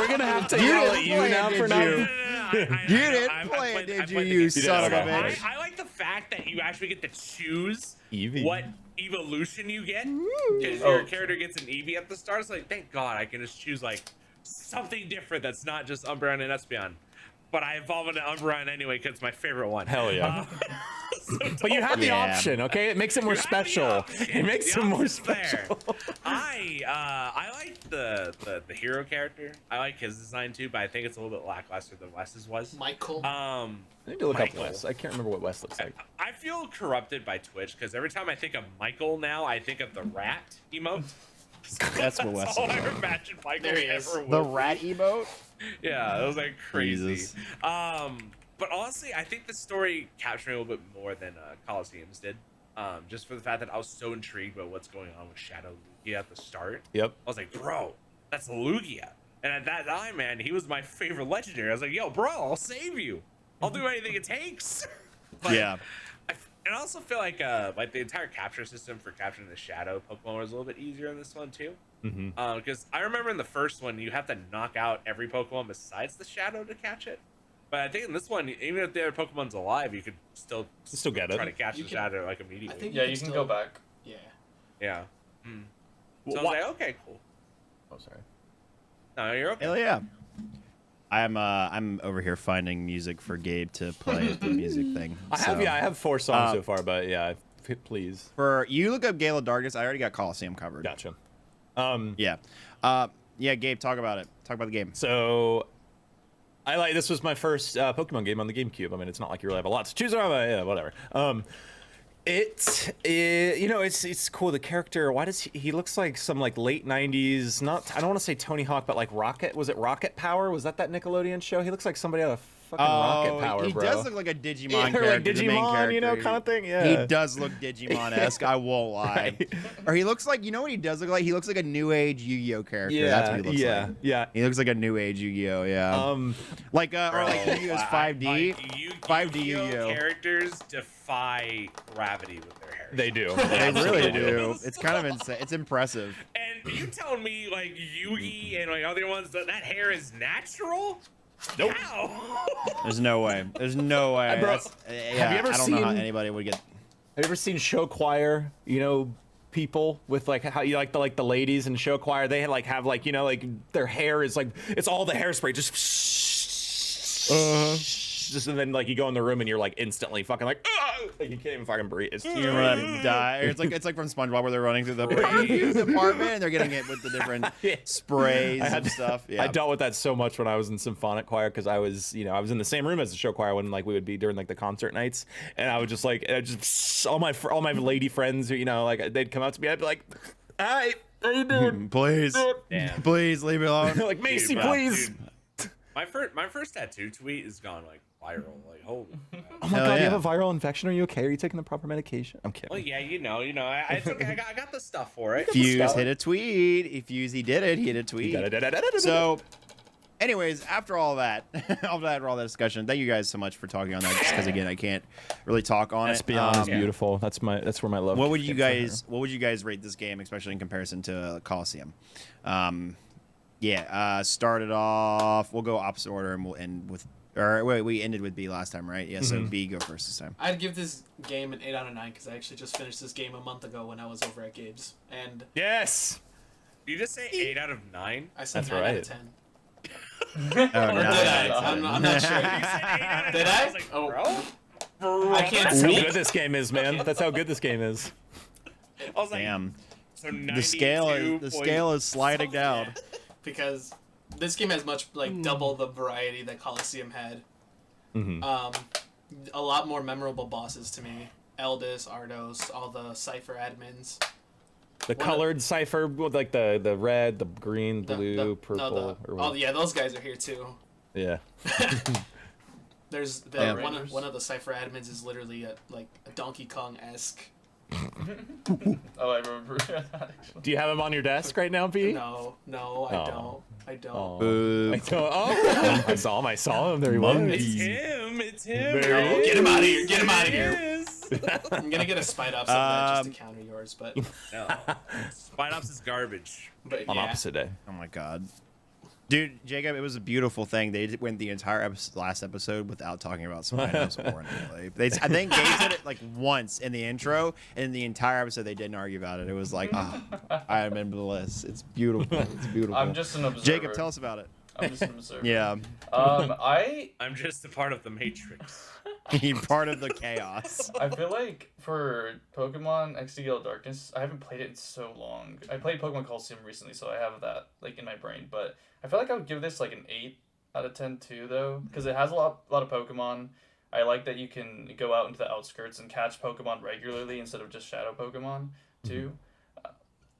we gonna have to You yell didn't at you play it, now did for not? you? You didn't play it, did you, you son of a okay. bitch? I like the fact that you actually get to choose Eevee. what evolution you get. Because your Oh. character gets an Eevee at the start. It's like, thank God I can just choose like something different that's not just Umbreon and Espeon. But I evolve into Umbreon anyway because it's my favorite one. Hell yeah. So But you have the Yeah. option, okay? It makes it more You have the special. option. It makes The it more option's there. special. I like the hero character. I like his design too, but I think it's a little bit lackluster than Wes's was. Michael. I need to look Michael. up Wes. I can't remember what Wes looks like. I feel corrupted by Twitch because every time I think of Michael now, I think of the rat emote. That's what Wes all is. I imagine Michael There he is. ever The will be. rat emote? Yeah, it was like crazy. Jesus. But honestly, I think the story captured me a little bit more than Colosseum's did. Just for the fact that I was so intrigued by what's going on with Shadow Lugia at the start. Yep. I was like, bro, that's Lugia. And at that time, man, he was my favorite legendary. I was like, yo, bro, I'll save you. I'll do anything it takes. But Yeah. and I also feel like the entire capture system for capturing the Shadow Pokemon was a little bit easier in this one too. Mm-hmm. Because I remember in the first one, you have to knock out every Pokemon besides the Shadow to catch it. But I think in this one, even if the other Pokemon's alive, you could still get it. try to catch You the can- Shadow like I immediately. think Yeah, you can go back. Yeah. Yeah. Mm. So I Wha- was like, okay, cool. Oh, sorry. No, you're okay. Hell yeah. I'm over here finding music for Gabe to play at the music thing. I have, so. I have 4 songs Uh, so far, but yeah, please. For you look up Gale of Darkness, I already got Colosseum covered. Gotcha. Yeah. Yeah, Gabe, talk about it. Talk about the game. So, this was my first Pokemon game on the Gamecube. I mean, it's not like you really have a lot to choose from, but yeah, whatever. It's cool. The character, why does he looks like some like late 90s, not, I don't want to say Tony Hawk, but like Rocket, was it Rocket Power? Was that Nickelodeon show? He looks like somebody out of fucking Rocket Power, he bro. does look like a Digimon Yeah, character, like the main Digimon, character. kind of thing. Yeah, He does look Digimon-esque, I won't lie. Right. Or he looks like, you know what he does look like? He looks like a new age Yu-Gi-Oh character. Yeah, That's what he looks yeah, like. yeah. He looks like a new age Yu-Gi-Oh, yeah. Like or like Yu-Gi-Oh's 5D. 5D Yu-Gi-Oh. Characters defy gravity with their hair. They do. They really Absolutely do. It's kind of insane. It's impressive. And you telling me like Yugi and like other ones that hair is natural? Nope. How? There's no way. There's no way. Bro, Yeah, you ever I don't know how seen- anybody would get. Have you ever seen show choir? People with like how you like the ladies in show choir, they have like their hair is like it's all the hairspray just and then like you go in the room and you're like instantly fucking like you can't even fucking breathe. It's You remember that die? It's like from SpongeBob where they're running through the apartment and they're getting hit with the different sprays and stuff. Yeah. I dealt with that so much when I was in symphonic choir because I was in the same room as the show choir when like we would be during like the concert nights, and I would just like all my lady friends who like they'd come up to me, I'd be like, "Hi, how you doing? Please, Damn. please leave me alone." Like Macy, Dude, please." dude, my first tattoo tweet is gone like viral. Like holy. crap. Oh my Hell god, you yeah. have a viral infection? Are you okay? Are you taking the proper medication? I'm kidding. Well, yeah, it's okay. I got the stuff for it. Fuse hit a tweet. If Fusey did it, he hit a tweet. So, anyways, after all that, after all that discussion, thank you guys so much for talking on that. Just because again, I can't really talk on it. Espeon is beautiful. That's where my love. What would you came from. guys? What would you guys rate this game, especially in comparison to Colosseum? Started off. We'll go opposite order, and we'll end with. Or wait, we ended with B last time, right? Yeah. So B, go first this time. I'd give this game an 8 out of 9 because I actually just finished this game a month ago when I was over at Gabe's, and Yes. You just say 8 out of 9. I said That's 9 out right. of 10. Oh, Or did I? no. I'm not sure. You said 8 out of Did 9. I? I was like, Oh. bro. I can't That's how speak. good this game is, man. That's how good this game is. I was like, Damn. so The scale is sliding down. Because this game has much double the variety that Colosseum had. A lot more memorable bosses to me. Eldis, Ardos, all the Cypher admins. The colored cipher with like the red, the green, blue, purple. Those guys are here too. Yeah. There's Yeah. one of the Cypher admins is literally a Donkey Kong-esque. Oh, I remember that actually. Do you have him on your desk right now, B? No, I Oh. don't. Boo. I saw him. There he was. It's him. There he Get him out of here! Get him out of here! Yes. I'm gonna get a Spite Ops of that just to counter yours, but No. Spine Ops is garbage. On opposite day. Oh my god. Dude, Jacob, it was a beautiful thing. They went the entire last episode without talking about Spinos or anything. I think Gabe said it like once in the intro, and in the entire episode they didn't argue about it. It was like, I remember the list. It's beautiful. It's beautiful. I'm just an observer. Jacob, tell us about it. I'm just an observer. Yeah, I'm just a part of the Matrix. you're part of the chaos. I feel like for Pokemon XD Gale of Darkness, I haven't played it in so long. I played Pokemon Colosseum recently, so I have that like in my brain. But I feel like I would give this like an 8 out of 10 too, though, because it has a lot of Pokemon. I like that you can go out into the outskirts and catch Pokemon regularly instead of just Shadow Pokemon too.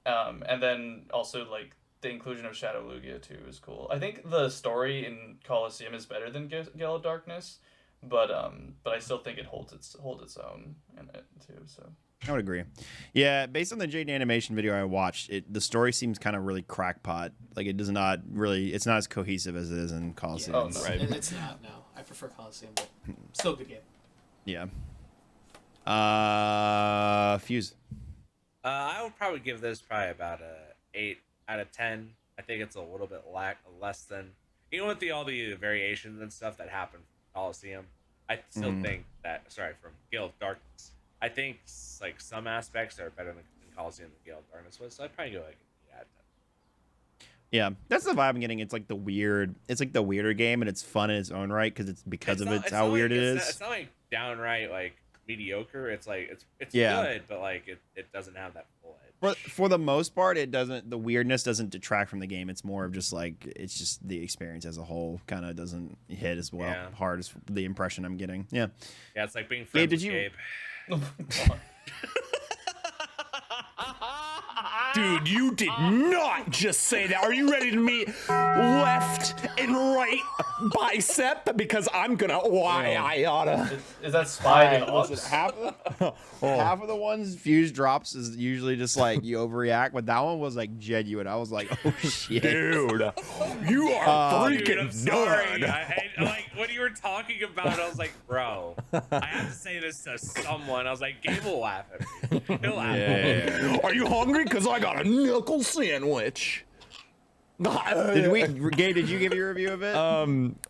And then also like the inclusion of Shadow Lugia too is cool. I think the story in Colosseum is better than Gale of Darkness, but I still think it holds its own in it too. So I would agree. Yeah, based on the Jaden animation video I watched, the story seems kind of really crackpot. Like it's not as cohesive as it is in Colosseum. Oh, no. Right. it's not. No, I prefer Colosseum, but still a good game. Yeah. Fuse. I would probably give this about a 8 out of 10. I think it's a little bit less than, even with all the variations and stuff that happened from Colosseum. I still think that from Gale of Darkness. I think like some aspects are better than Colosseum than Gale of Darkness was. So I'd probably go like 8 out of 10. Yeah, that's the vibe I'm getting. It's like the weirder game, and it's fun in its own right because it's how weird it is. It's not like downright like mediocre. It's like it's Yeah. good, but like it doesn't have that full edge. For the most part, the weirdness doesn't detract from the game. It's more of just like it's just the experience as a whole kind of doesn't hit as hard as the impression I'm getting. Yeah. Yeah, it's like being friends did with you- Gabe. Dude, you did not just say that. Are you ready to meet left and right bicep? Because I'm gonna. Why I oughta. Is that Spy and Listen, Ops? half of the ones Fuse drops is usually just like you overreact, but that one was like genuine. I was like, oh shit. Dude, you are Dude, I'm freaking sorry. done. I like when you were talking about it, I was like, bro, I have to say this to someone. I was like, Gabe will laugh at me. He'll laugh at me. Are you hungry? Cause I got a knuckle sandwich. Gabe, did you give your review of it?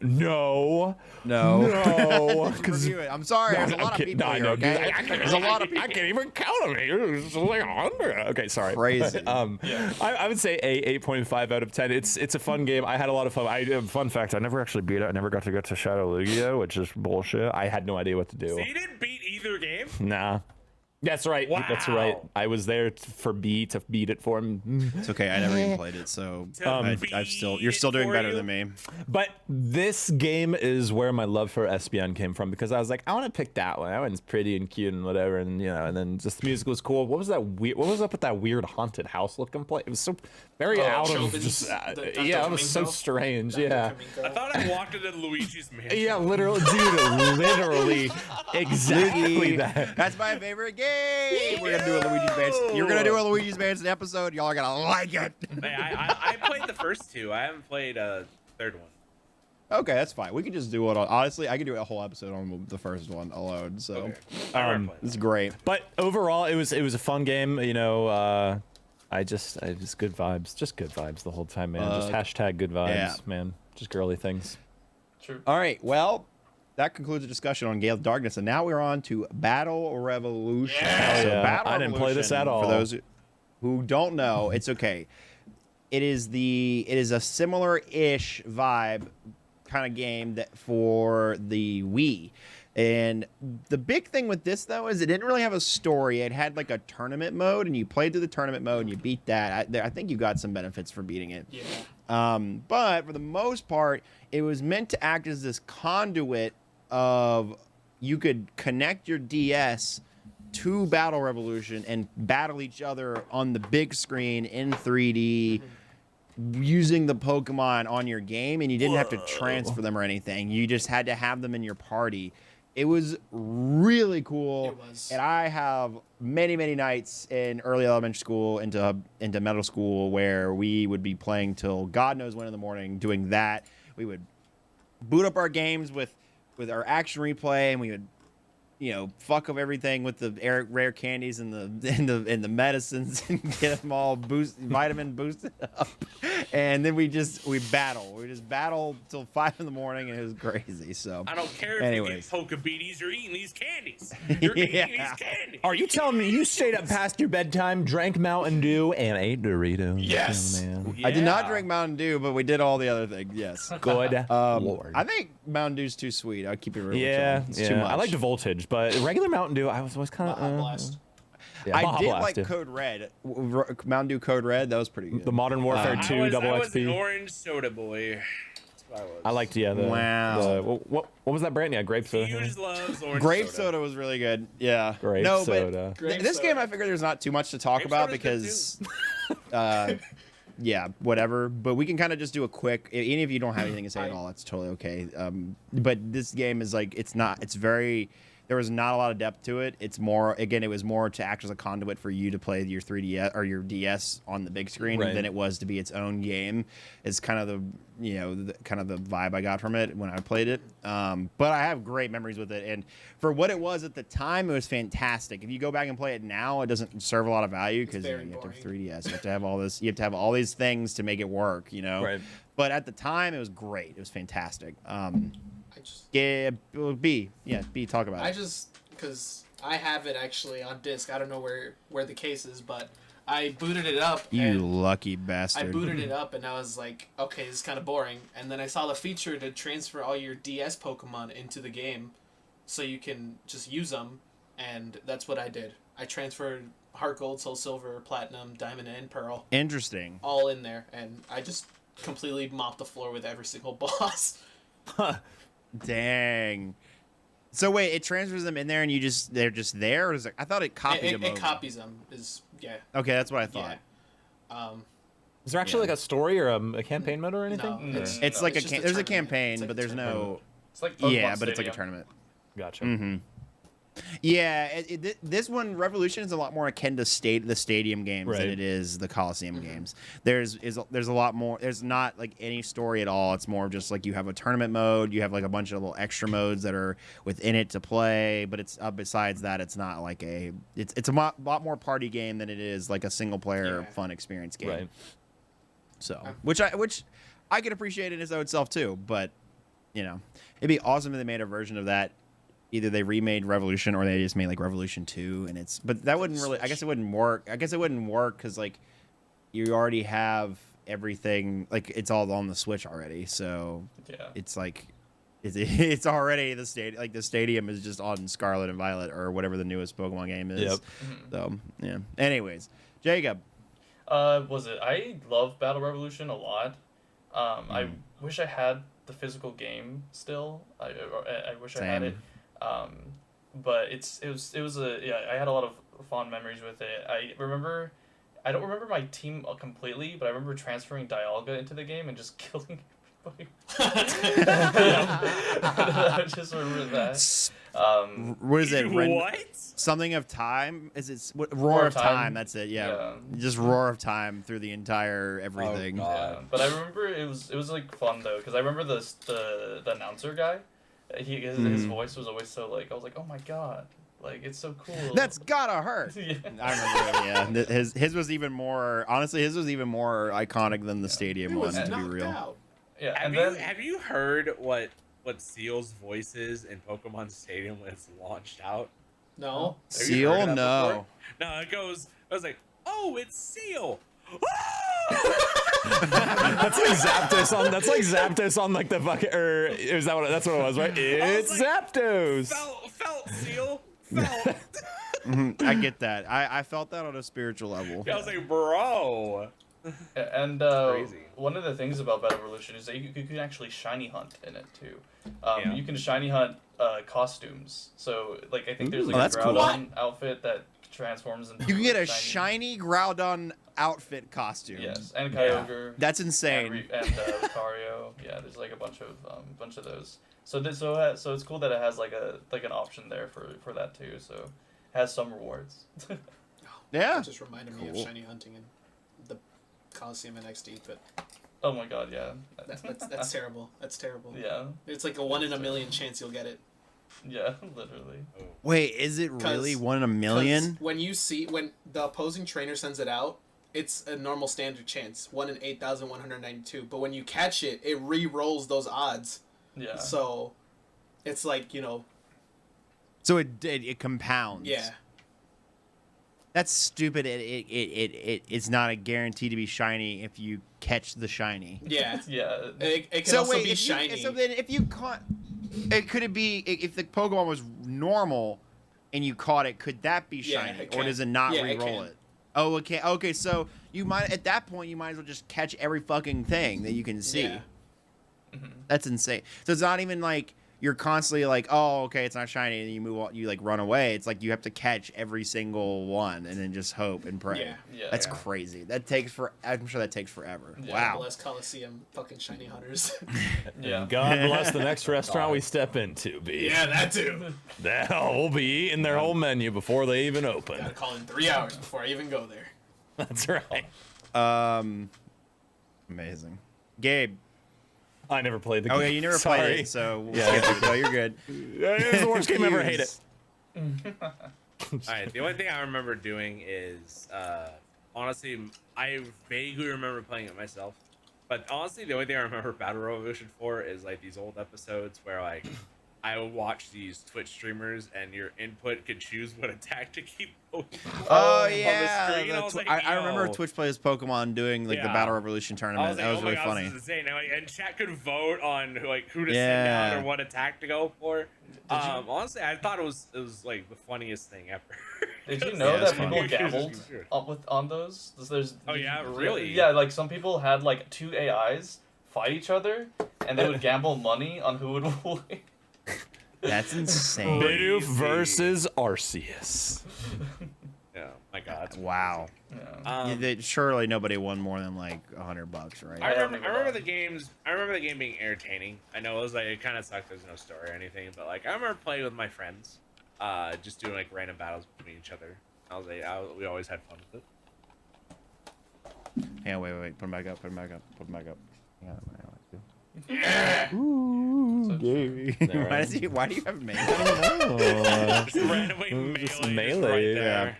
No. No. Cause Review it. I'm sorry. There's a lot of people here, dude, okay? There's a lot of people. I can't even count them. It's like 100. Okay, sorry. Crazy. I would say a 8.5 out of 10. It's a fun game. I had a lot of fun. Fun fact: I never actually beat it. I never got to get to Shadow Lugia, which is bullshit. I had no idea what to do. So you didn't beat either game? Nah. That's right. Wow. That's right. I was there for B to beat it for him. It's okay. I never even played it, so you're still doing better than me. But this game is where my love for SBN came from, because I was like, I want to pick that one. That one's pretty and cute and whatever, and and then just the music was cool. What was that weird? What was up with that weird haunted house looking place? It was so very out of just. It was so strange. Yeah. I thought I walked into Luigi's mansion. Yeah, literally, dude, literally, exactly that. That's my favorite game. We're gonna do a Luigi's Mansion. You're gonna do a Luigi's Mansion episode. Y'all are gonna like it. Hey, I played the first two. I haven't played a third one. Okay, that's fine. We could just do it on. Honestly, I could do a whole episode on the first one alone. So it's great. But overall, it was a fun game. I just good vibes, just good vibes the whole time, man. Just hashtag good vibes, man. Just girly things. True. All right. Well, that concludes the discussion on Gale of Darkness, and now we're on to Battle Revolution. Yeah. So Yeah. Battle I didn't play this at all. For those who don't know, it's okay. It is a similar-ish vibe kind of game that for the Wii. And the big thing with this, though, is it didn't really have a story. It had like a tournament mode, and you played through the tournament mode, and you beat that. I think you got some benefits for beating it. Yeah. But for the most part, it was meant to act as this conduit of you could connect your DS to Battle Revolution and battle each other on the big screen in 3D. Using the Pokemon on your game, and you didn't have to transfer them or anything. You just had to have them in your party. It was really cool. It was. And I have many, many nights in early elementary school into middle school where we would be playing till God knows when in the morning doing that. We would boot up our games with our action replay, and we would fuck up everything with the rare candies and the medicines and get them all vitamin boosted up. And then we just battle. We just battle till 5 in the morning, and it was crazy. So I don't care if you get Pokebeaties, you're eating these candies. You're eating these candies. Are you telling me you stayed up past your bedtime, drank Mountain Dew, and ate Doritos? Yes. Oh, man. I did not drink Mountain Dew, but we did all the other things. Yes. Good Lord. I think Mountain Dew's too sweet. I'll keep it real. Yeah, It's too much. I like the voltage, but regular Mountain Dew, I was always kind Baja of. Blast. Yeah, I Baja did Blast, like yeah. Code Red. Mountain Dew Code Red. That was pretty good. The Modern Warfare 2 double I was XP. an orange soda boy. That's what I was. I liked the Wow. what was that brand? Yeah, grape soda. Fuse loves orange Grape soda. soda was really good. Yeah. Grape no, soda. But this game, I figured there's not too much to talk Grape about soda's good because, yeah, whatever. But we can kind of just do a quick. Even if you don't have anything to say at all, that's totally okay. But this game is like it's not. It's very. There was not a lot of depth to it. It's more, again, it was more to act as a conduit for you to play your 3DS or your DS on the big screen than it was to be its own game. It's kind of the vibe I got from it when I played it. But I have great memories with it, and for what it was at the time, it was fantastic. If you go back and play it now, it doesn't serve a lot of value because you have to have 3DS. You have to have all this. You have to have all these things to make it work. Right. But at the time, it was great. It was fantastic. B. Talk about it. Because I have it actually on disc. I don't know where the case is, but I booted it up. You and lucky bastard. I booted it up, and I was like, okay, this is kind of boring. And then I saw the feature to transfer all your DS Pokemon into the game, so you can just use them. And that's what I did. I transferred Heart Gold, Soul Silver, Platinum, Diamond, and Pearl. Interesting. All in there, and I just completely mopped the floor with every single boss. Dang. So wait, it transfers them in there, and they're just there, or is it, I thought it copied them It over. copies them. Yeah. Okay, that's what I thought. Yeah. Is there actually like a story or a campaign mode or anything? No, Or- it's Like just there's a tournament. campaign, It's like but a there's tournament. no. It's like Pokemon Yeah, but it's like a Stadium. tournament. Gotcha. Mm-hmm. Yeah, this one Revolution is a lot more akin to the stadium games than Right. it is the Colosseum games. There's a lot more. There's not like any story at all. It's more of just like you have a tournament mode. You have like a bunch of little extra modes that are within it to play. But it's besides that, it's not like it's a lot more party game than it is like a single player fun experience game. Right. So which I could appreciate in its own self too. But it'd be awesome if they made a version of that. Either they remade Revolution or they just made like Revolution 2 but that wouldn't really, I guess it wouldn't work. I guess it wouldn't work because like you already have everything, like it's all on the Switch already. So Yeah. it's like, it's already the stadium is just on Scarlet and Violet or whatever the newest Pokemon game is. Yep. So yeah. Anyways, Jacob. I love Battle Revolution a lot. I wish I had the physical game still. I wish I had Same. it. But I had a lot of fond memories with it. I don't remember my team completely, but I remember transferring Dialga into the game and just killing everybody. I just remember that. What is it? What? Something of Time? Is it Roar of Time? That's it. Yeah. Yeah. Just Roar of Time through the entire everything. Oh, God. Yeah, but I remember it was like fun though, because I remember the announcer guy. His voice was always so like, I was like, oh my god, like it's so cool. That's gotta hurt. Yeah. I remember it, yeah. His was even more, honestly, his was even more iconic than the Stadium It one, was to be knocked real. out. Yeah, Have and you then have you heard what Seal's voice is in Pokemon Stadium when it's launched out? No. Have you heard Seal? that No. before? No, it goes. I was like, oh, it's Seal. That's like Zapdos on like the fucking, or is that that's what it was, right? It's like, Zapdos. Felt Seal. Felt. I get that. I felt that on a spiritual level. I was like, bro. and Crazy. one of the things about Battle Revolution is that you can actually shiny hunt in it too. Yeah. You can shiny hunt costumes. So like I think there's like Oh, a that's cool. Groudon outfit that transforms into You can get a shiny Groudon outfit costume. Yes, and Kyogre. That's insane. And Lucario. Yeah, there's like a bunch of those. So it's cool that it has like an option there for that too. So it has some rewards. Yeah. It just reminded me of Cool. shiny hunting in the Colosseum and XD, but Oh my god, yeah. that's terrible. That's terrible. Yeah, It's like a 1 in a million chance you'll get it. yeah, literally. Wait, is it really 1 in a 'Cause million? when the opposing trainer sends it out, it's a normal standard chance, 1 in 8,192. But when you catch it, it re-rolls those odds. Yeah. So it's like, So it compounds. yeah. That's stupid. It's not a guarantee to be shiny if you catch the shiny. Yeah. Yeah. It can So also wait, be if you, shiny. so then if you caught, could it be if the Pokemon was normal and you caught it? Could that be Yeah, shiny, it or can. does it not Yeah, it re-roll can. it? Oh, okay. Okay, so you might at that point you might as well just catch every fucking thing that you can see. Yeah. That's insane. So it's not even like you're constantly like, oh, okay, it's not shiny, and you move on, you like run away. It's like you have to catch every single one and then just hope and pray. Yeah. Yeah. That's Yeah. crazy. I'm sure that takes forever. Yeah. Wow. Bless Colosseum, fucking shiny hunters. Yeah. God bless the next restaurant we step into, B. yeah, that too. We'll be eating their whole menu before they even open. Gotta call in 3 hours before I even go there. That's right. Amazing. Gabe. I never played the game. Oh yeah, you never Sorry. played it, so we'll Yeah. skip it. No, you're good. It was the worst game ever. I hate it. All right. The only thing I remember doing is, honestly, I vaguely remember playing it myself. But honestly, the only thing I remember Battle Revolution for is like these old episodes where like I would watch these Twitch streamers and your input could choose what attack to keep going Oh on the yeah, screen. I was like, I remember yo. Twitch plays Pokemon doing like the Yeah. Battle Revolution I tournament. was like, That was oh my really god, funny. this is insane. And chat could vote on who to Yeah. send out or what attack to go for. Honestly, I thought it was like the funniest thing ever. Did you know Yeah, it's that people funny. gambled on those? Oh, yeah? Really? Yeah, like some people had like 2 AIs fight each other, and they would gamble money on who would win. That's insane. Bidoof versus Arceus. Yeah, my God. Wow. Yeah. Surely nobody won more than like $100, right? I remember the games. I remember the game being entertaining. I know it was like it kind of sucked. There's no story or anything, but like I remember playing with my friends, just doing like random battles between each other. I was like, we always had fun with it. Yeah, wait. Put him back up. Put him back up. Put him back up. Yeah. Yeah. Ooh, So Gary. Why do you have melee? Just randomly Just melee, melee, right there. yeah.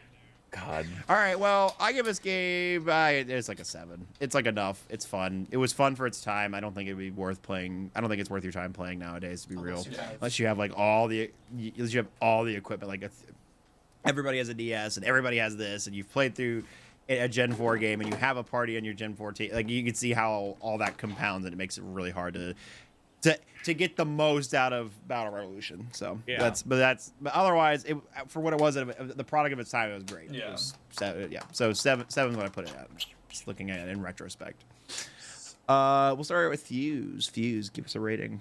God. All right, well, I give this game, it's like a 7. It's like enough. It's fun. It was fun for its time. I don't think it'd be worth playing. I don't think it's worth your time playing nowadays, to be real. Unless you have like unless you have all the equipment. Like everybody has a DS and everybody has this, and you've played through a Gen 4 game and you have a party on your Gen 4 team. Like you can see how all that compounds, and it makes it really hard to get the most out of Battle Revolution. So yeah. but otherwise, for what it was, the product of its time, it was great. Yeah. It was so seven's what I put it at. Just looking at it in retrospect. We'll start with Fuse. Fuse, give us a rating.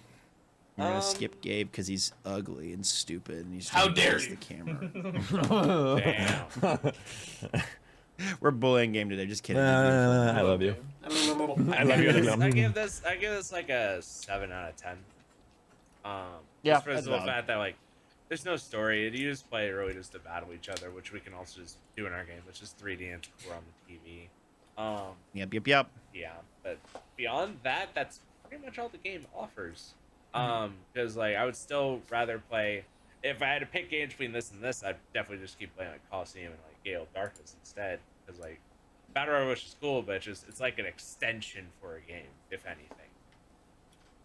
We're gonna skip Gabe because he's ugly and stupid and he's How trying to dare face you. the camera. Damn. We're bullying Game today. Just kidding. I love you. I love you. I give this like a 7 out of 10. Yeah, just for the that's simple valid. fact that like there's no story. You just play really just to battle each other, which we can also just do in our game. It's just 3D and we're on the TV. Yep. Yeah, but beyond that, that's pretty much all the game offers. Because like I would still rather play. If I had to pick games between this and this, I'd definitely just keep playing like Colosseum and like Gale of Darkness instead. Because like Battle Royale is cool, but it's like an extension for a game, if anything.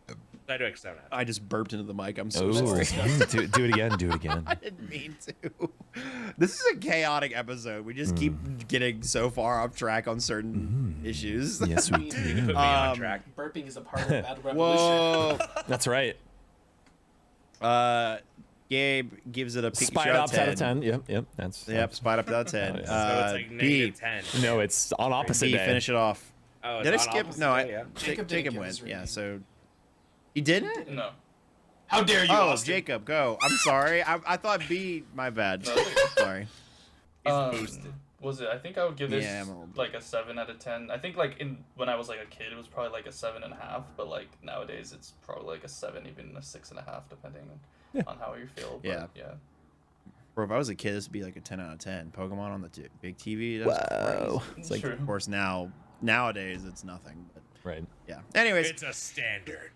So I do like 7 out of 10. I just burped into the mic. I'm so Oh, sorry. do it again. Do it again. I didn't mean to. This is a chaotic episode. We just keep getting so far off track on certain issues. Yes, we You do. can put me on track. Burping is a part of Battle Revolution. Whoa. That's right. Gabe gives it a Pikachu Spite out ups of 10. out of 10. Yep. That's. Yep, spite up out of 10. Oh, yeah. So it's like B, -10. No, it's on opposite B, day. finish it off. Oh, Did I it's on skip? opposite No, day, yeah. Jacob didn't Jacob give went. his Yeah, rating. so he didn't? No. How dare you, Oh, Austin? Jacob, go. I'm sorry. I thought B. My bad. Sorry. He's boosted. Was it? I think I would give this Yeah, I'm a little bit. like a 7 out of 10. I think like when I was like a kid, it was probably like a 7.5. But like nowadays, it's probably like a 7, even a 6.5, depending on how you feel. But, Yeah. yeah. Bro, if I was a kid, this would be like a 10 out of 10. Pokemon on the big TV. That's Whoa. crazy. It's like True. Of course, nowadays it's nothing. But right. yeah. Anyways, It's a standard.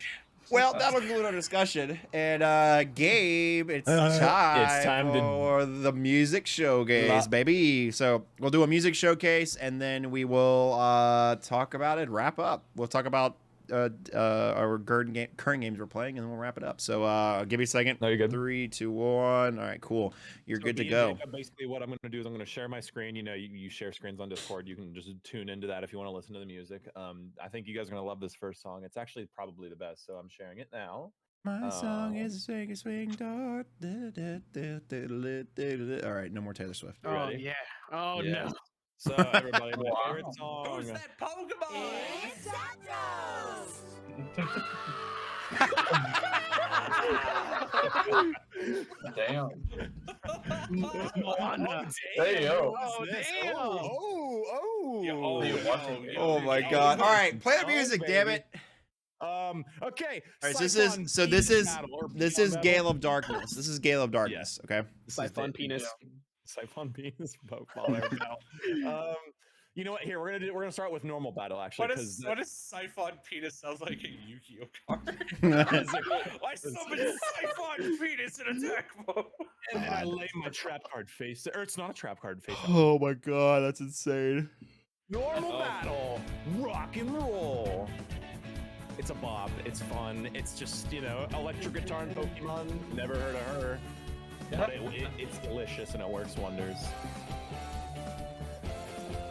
well, that'll conclude our discussion. And Gabe, it's time to- for the music showcase, baby. So we'll do a music showcase, and then we will talk about it. Wrap up. We'll talk about our current games we're playing, and then we'll wrap it up. So I'll give you a second. No, you're good. 3, 2, 1. All right, cool. You're So good to me and go. Jacob, basically, what I'm going to do is I'm going to share my screen. You know, you share screens on Discord. You can just tune into that if you want to listen to the music. I think you guys are going to love this first song. It's actually probably the best, so I'm sharing it now. My song is swing dart. All right, no more Taylor Swift. You Oh ready? yeah. Oh Yeah. no. So everybody, my Wow. favorite song. Who's that Pokemon? Damn. Moana. Hey, yo. Oh damn. Oh, you watching it? Oh my god. All right, play the music, damn it. Okay. All right, so Siphon this Penis is battle, or this Peon is battle. Gale of Darkness. This is Gale of Darkness, okay? Siphon penis. Siphon Penis Pokeball. There we go. You know what? Here we're gonna start with normal battle actually, What because does Siphon Penis sound like a Yu-Gi-Oh card? Why summon Siphon Penis in attack mode? and then I lay my trap card face, or it's not a trap card face. Oh my god, that's insane. Normal battle, rock and roll. It's a bop. It's fun. It's just, you know, electric guitar and Pokemon. Never heard of her. But it's delicious and it works wonders.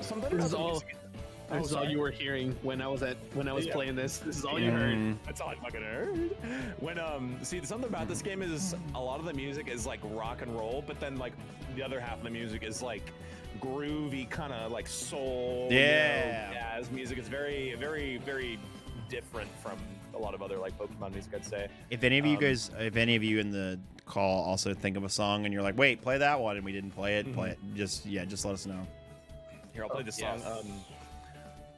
Something This is about the all. music- This is all sorry. you were hearing when I was Yeah. playing this. This is all you heard. That's all I fucking heard. When see, something about this game is a lot of the music is like rock and roll, but then like the other half of the music is like groovy, kind of like soul, you know, Yeah. jazz music. It's very, very, very different from a lot of other like Pokemon music, I'd say. If any of you guys, if any of you in the call also think of a song and you're like, wait, play that one, and we didn't play it, play it. Just let us know. Here, I'll play this song.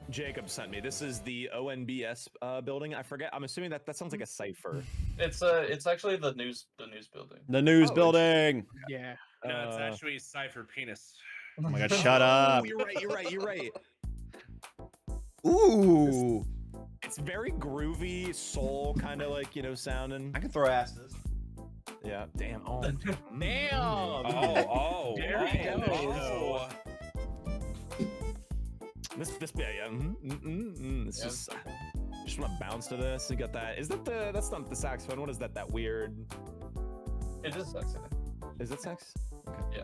Jacob sent me. This is the ONBS building. I forget. I'm assuming that sounds like a cipher. It's actually the news building. The news Oh, building. Yeah. No, it's actually Cypher Penis. Oh my god, shut up. You're right. Ooh. It's very groovy, soul kind of like, sounding. I can throw asses. Yeah. Damn. Oh. Damn. Oh, There we go. oh. This yeah. It's just want to bounce to this. You got that. Is that that's not the saxophone. What is that? That weird. It is sexy. Is it sax? Yeah.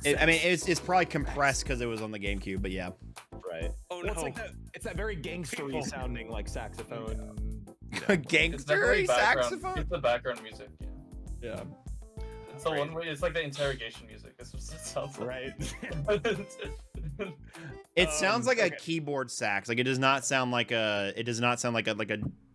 It's probably compressed because it was on the GameCube, but yeah. Right. Oh, Well, no. it's that very gangstery sounding like saxophone. It's definitely Gangstery background- saxophone. It's the background music. Yeah. Yeah. It's the one where it's like the interrogation music. That's what it sounds like. Right. It sounds like a okay. keyboard sax. Like it does not sound like a. It does not sound like a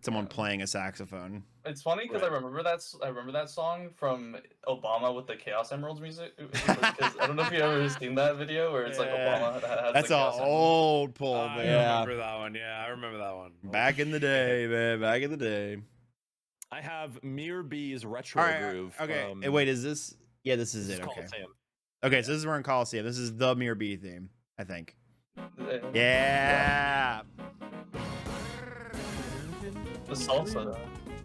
someone playing a saxophone. It's funny because Right. I remember that song from Obama with the Chaos Emeralds music. Because I don't know if you ever seen that video where it's like Yeah. Obama has That's the an Chaos Emeralds. old pull, I yeah. remember that one. Yeah, I remember that one. Back in the day, man. Back in the day. I have Mirror B's retro All right. groove. Okay. from- Hey, wait, is this? Yeah, this is this it. is Okay. Coliseum. Okay, so this is we're in Colosseum. This is the Mirror B theme, I think. Yeah. Yeah. The salsa.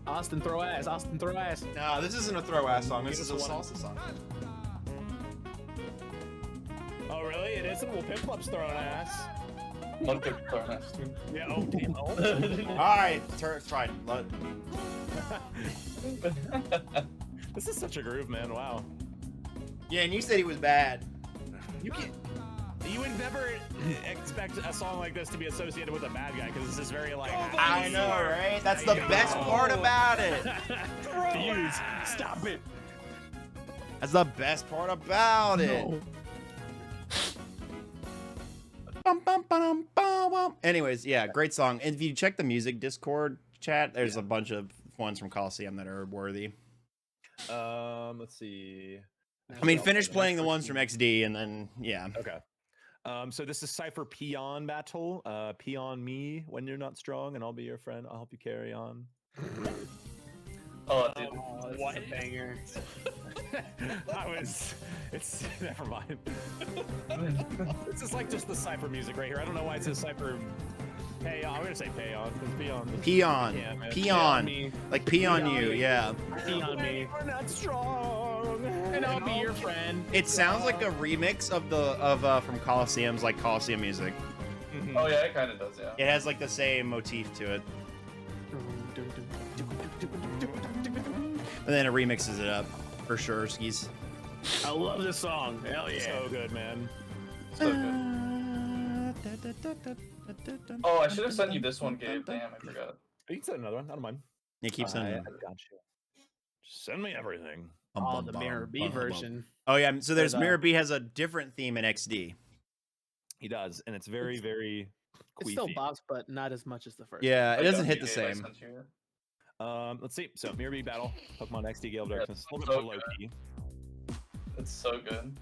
Austin throw ass. Austin throw ass. No, this isn't a throw ass song. This is a salsa song. Oh, really? It isn't? Well, Pimp Pop's throwing ass. Love the clarinet too. Yeah. Oh, damn. Oh. All right, it's fine. This is such a groove, man. Wow. Yeah, and you said he was bad. You would never expect a song like this to be associated with a bad guy because this is very like. I know, right? That's the best part about it. Fuse, stop it. That's the best part about it. No. Bum, bum, ba-dum, bum, bum. Anyways, yeah, great song. And if you check the music Discord chat, there's a bunch of ones from Colosseum that are worthy. Let's see. I mean, finish playing the ones from XD, and then yeah. Okay. So this is Cypher Peon Battle. Peon me when you're not strong, and I'll be your friend. I'll help you carry on. Oh, dude. Oh, this What? is a banger. It's never mind. This is like just the Cypher music right here. I don't know why it says Cypher Peon. I'm gonna say Peon because Peon. Peon. Yeah, man. Peon. Me. Like pee on Peon you, me. yeah. Pee on me. We're not strong. And I'll be your friend. It sounds like a remix of from Colosseum's like Colosseum music. Mhm. Oh yeah, it kind of does. Yeah. It has like the same motif to it, and then it remixes it up for sure. Skis. I love this song. Hell yeah. So good, man. So good. Oh, I should have sent you this one, Gabe. Damn, I forgot. You can send another one. I don't mind. It keeps I on. got you. Send me everything. Oh, the Mirror B version. Oh yeah, so there's There's, Mirror B has a different theme in XD. He does, and it's very, very It's still queefy. bops, but not as much as the first. Yeah, it I doesn't got hit you, the Gabe, I same. sent you. Let's see. So Mirror B battle, Pokemon XD Gale of Yeah, Darkness. A little so bit more low key. It's so good.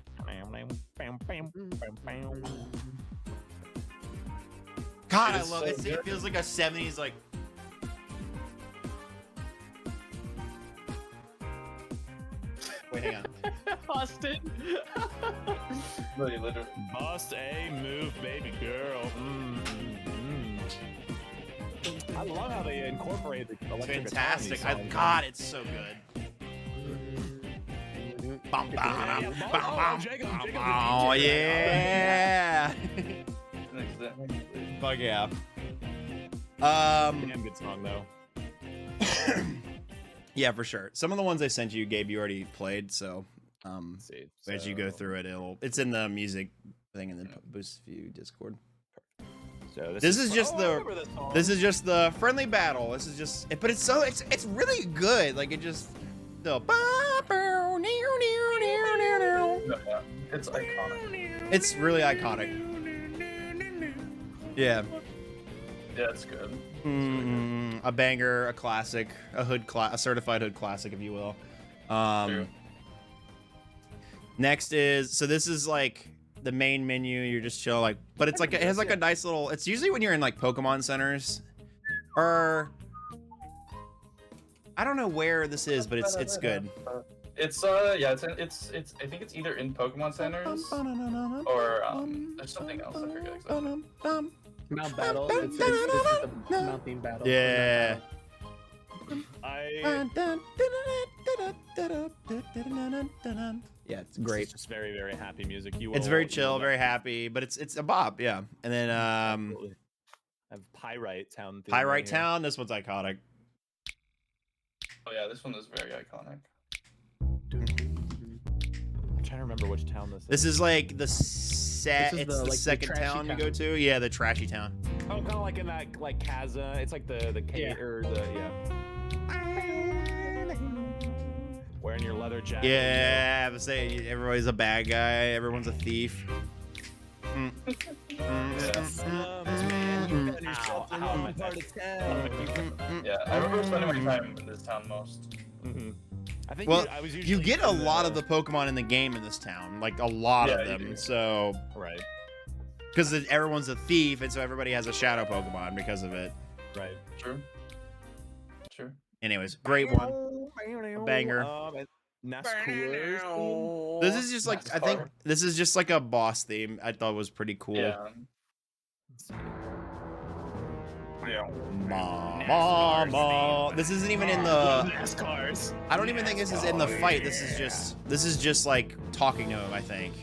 God, It I is love so it. It good. feels like a 70s like. Wait, hang on. Austin. Literally. Bust a move, baby girl. I love how they incorporate the electric guitar in these Fantastic. songs. God, it's so good. Bum, bum, bum, bum, bum, Jacob, bum, Jacob, the Oh DJ. yeah. Fuck yeah. Damn good song though. Yeah, for sure. Some of the ones I sent you, Gabe, you already played. So, Let's see. as you go So- through it, it's in the music thing in the Boost View Discord. So This is just I the- remember this song. This is just the friendly battle. This is just, but it's really good. Like it just the. It's iconic. It's really iconic. Yeah. Yeah, it's good. A banger, a classic, a certified hood classic, if you will. True. Next is, so this is like the main menu. You're just chill, like, but it's like it has like a nice little. It's usually when you're in like Pokemon centers, or I don't know where this is, but it's good. It's yeah, it's I think it's either in Pokemon centers or there's something else. I forget exactly. Mount Battle. It's the Mount theme battle. Yeah. Yeah, it's great. It's just very, very happy music. It's very chill, very happy, but it's a bop, yeah. And then Absolutely. I have Pyrite Town. Pyrite Town. This one's iconic. Oh yeah, this one is very iconic. I'm trying to remember which town this is. This is like the set. This is It's the, the like, second trashy town you town. go to. Yeah, the trashy town. Oh, kind of like in that like Kaza. It's like the Yeah. or the wearing your leather jacket. Yeah, but say everybody's a bad guy. Everyone's a thief. Yeah, I remember spending my time in this town most. I think Well, I was you usually get a in lot of the Pokemon in the game in this town, like a lot Yeah, of you them. do. So, right, because everyone's a thief, and so everybody has a shadow Pokemon because of it. right. True. True. Anyways, great one. A banger. Nascoolers. This is just like I think NASCAR. this is just like a boss theme. I thought was pretty cool. Yeah. Ma. This isn't even in the. NASCARs. I don't even think this is in the fight. This is just like talking to him. I think.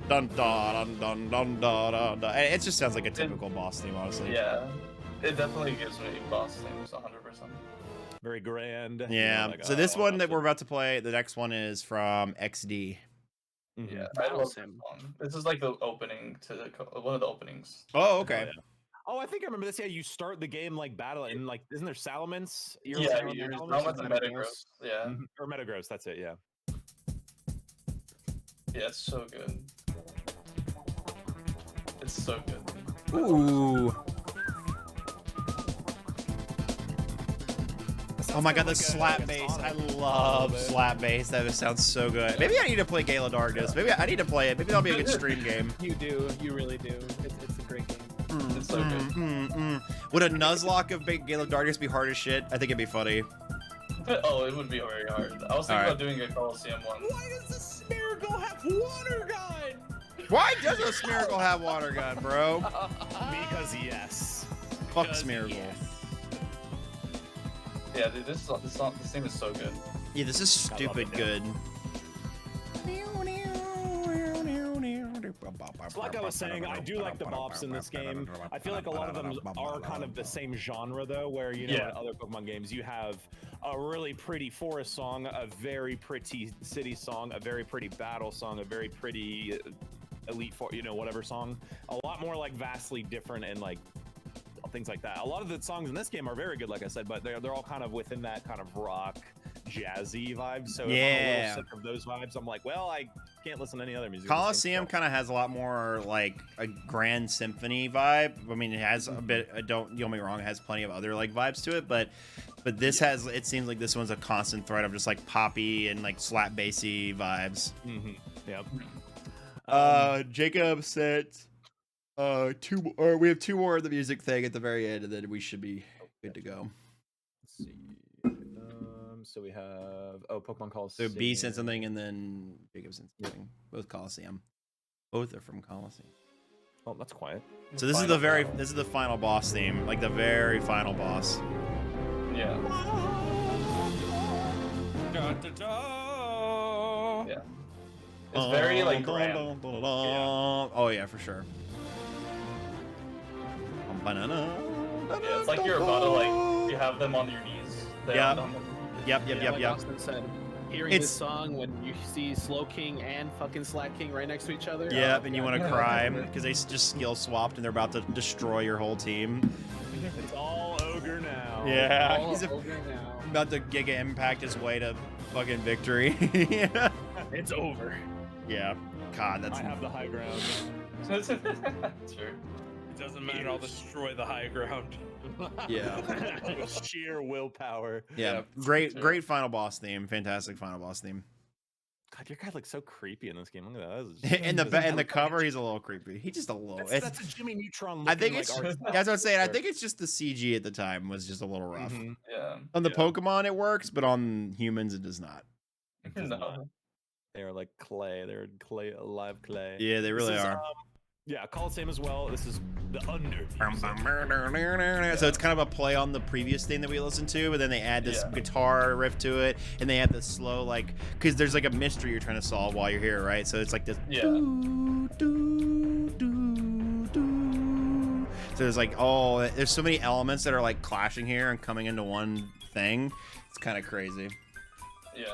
Dun dun dun dun dun dun dun. It just sounds like a typical boss theme, honestly. Yeah. It definitely gives me boss themes 100%. Very grand. Yeah. Like, So this one that awesome. we're about to play, the next one is from XD. Yeah, I Battle love Sim. this one. This is like the opening to one of the openings. Oh, okay. Oh, I think I remember this. Yeah, you start the game like battle and like, isn't there Salamence? Yeah, Salamence you're or Salamence something? and Metagross. Yeah. Or Metagross. That's it. Yeah. Yeah, it's so good. It's so good. Ooh. Oh my god, the slap bass. I love slap bass. That just sounds so good. Maybe I need to play Gale of Darkness. Maybe I need to play it. Maybe that'll be a good stream game. You do. You really do. It's a great game. It's so good. Would a Nuzlocke of Gale of Darkness be hard as shit? I think it'd be funny. Oh, it would be very hard. I was thinking Alright. about doing a Colosseum one. Why does the Smeargle have water gun? Why does a Smeargle have water gun, bro? Because yes. Fuck Because Smeargle. yes. Yeah, dude, this thing is so good. Yeah, this is stupid good. So like I was saying, I do like the bops in this game. I feel like a lot of them are kind of the same genre though, where you know Yeah. in other Pokemon games you have a really pretty forest song, a very pretty city song, a very pretty battle song, a very pretty elite whatever song. A lot more like vastly different and like things like that. A lot of the songs in this game are very good, like I said, but they're all kind of within that kind of rock, jazzy vibe. So if I'm a Yeah. little sick of those vibes, I'm like, well, I can't listen to any other music. Colosseum kind of has a lot more like a grand symphony vibe. I mean, it has a bit. Don't get me wrong, it has plenty of other like vibes to it, but this has. It seems like this one's a constant thread of just like poppy and like slap bassy vibes. Yep. Jacob said, we have two more of the music thing at the very end, and then we should be good to go. Let's see. So we have Pokemon So Colosseum. B sent something, and then Jacob sent something. Both Colosseum. Both are from Colosseum. Oh, that's quiet. So this is the final boss theme, like the very final boss. Yeah. Da-da-da. Yeah. It's very like grand. Oh yeah, for sure. Yeah, it's like you're about to like you have them on your knees. Yeah. On them. Yep. Like Austin said, hearing It's- this song when you see Slow King and fucking Slack King right next to each other. Yep, oh, and you God. want to cry because they just skill swapped and they're about to destroy your whole team. It's all ogre now. Yeah, All he's over now. about to Giga Impact his way to fucking victory. Yeah. It's over. Yeah. God, that's I have the high ground. True. Doesn't matter. I'll destroy the high ground. Yeah. Sheer willpower. Yeah. Great final boss theme. Fantastic final boss theme. God, your guy looks so creepy in this game. Look at that. In the cover, he's a little creepy. He's just a little. That's a Jimmy Neutron. I think looking, it's. like, art That's what I'm saying. I think it's just the CG at the time was just a little rough. Mhm. Yeah. On the yeah. Pokemon, it works, but on humans, it does not. No. They are like clay. They're clay, alive clay. Yeah, they really This is, are. Yeah, Colosseum as well. This is the under. So it's kind of a play on the previous thing that we listened to, but then they add this Yeah. guitar riff to it, and they have this slow, like, because there's like a mystery you're trying to solve while you're here, right? So it's like this. Yeah. Doo, doo, doo, doo. So there's like, there's so many elements that are like clashing here and coming into one thing. It's kind of crazy. Yeah.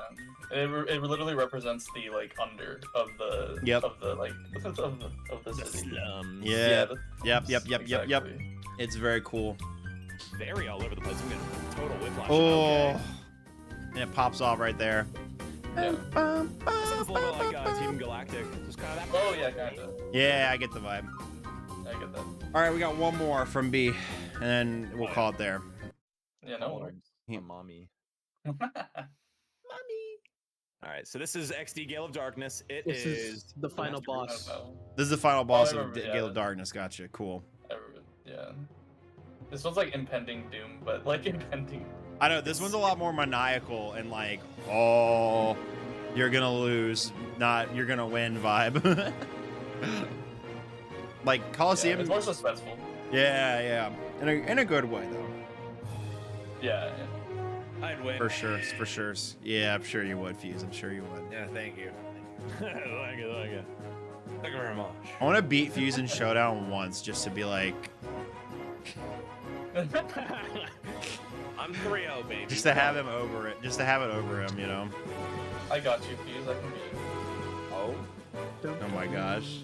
It literally represents the like under of the Yep. of the like of the city. Slums. Yeah. the- Yep. exactly. It's very cool. Very all over the place. I'm getting total whiplash. Oh, Okay. and it pops off right there. Yeah. Sounds a little bit like Team Galactic. Just kind of that. Oh yeah, kinda. Yeah, I get the vibe. I get that. All right, we got one more from B, and then we'll call it there. Yeah, no worries. My mommy. All right, so this is XD Gale of Darkness. This is the final boss. This is the final boss I of remember, Gale of yeah. Darkness. Gotcha. Cool. Yeah. This one's like impending doom, but like impending. I know this one's a lot more maniacal and like, oh, you're gonna lose, not you're gonna win vibe. Like Yeah, Colosseum. it's more suspenseful. Yeah, in a good way though. Yeah. I'd win. For sure. Yeah, I'm sure you would, Fuse. I'm sure you would. Yeah, thank you. like it. Thank you very much. I want to beat Fuse in Showdown once just to be like, I'm 3-0, baby. just to have him over it, just to have it over him, you know? I got you, Fuse. I can beat you. Oh. Oh my gosh.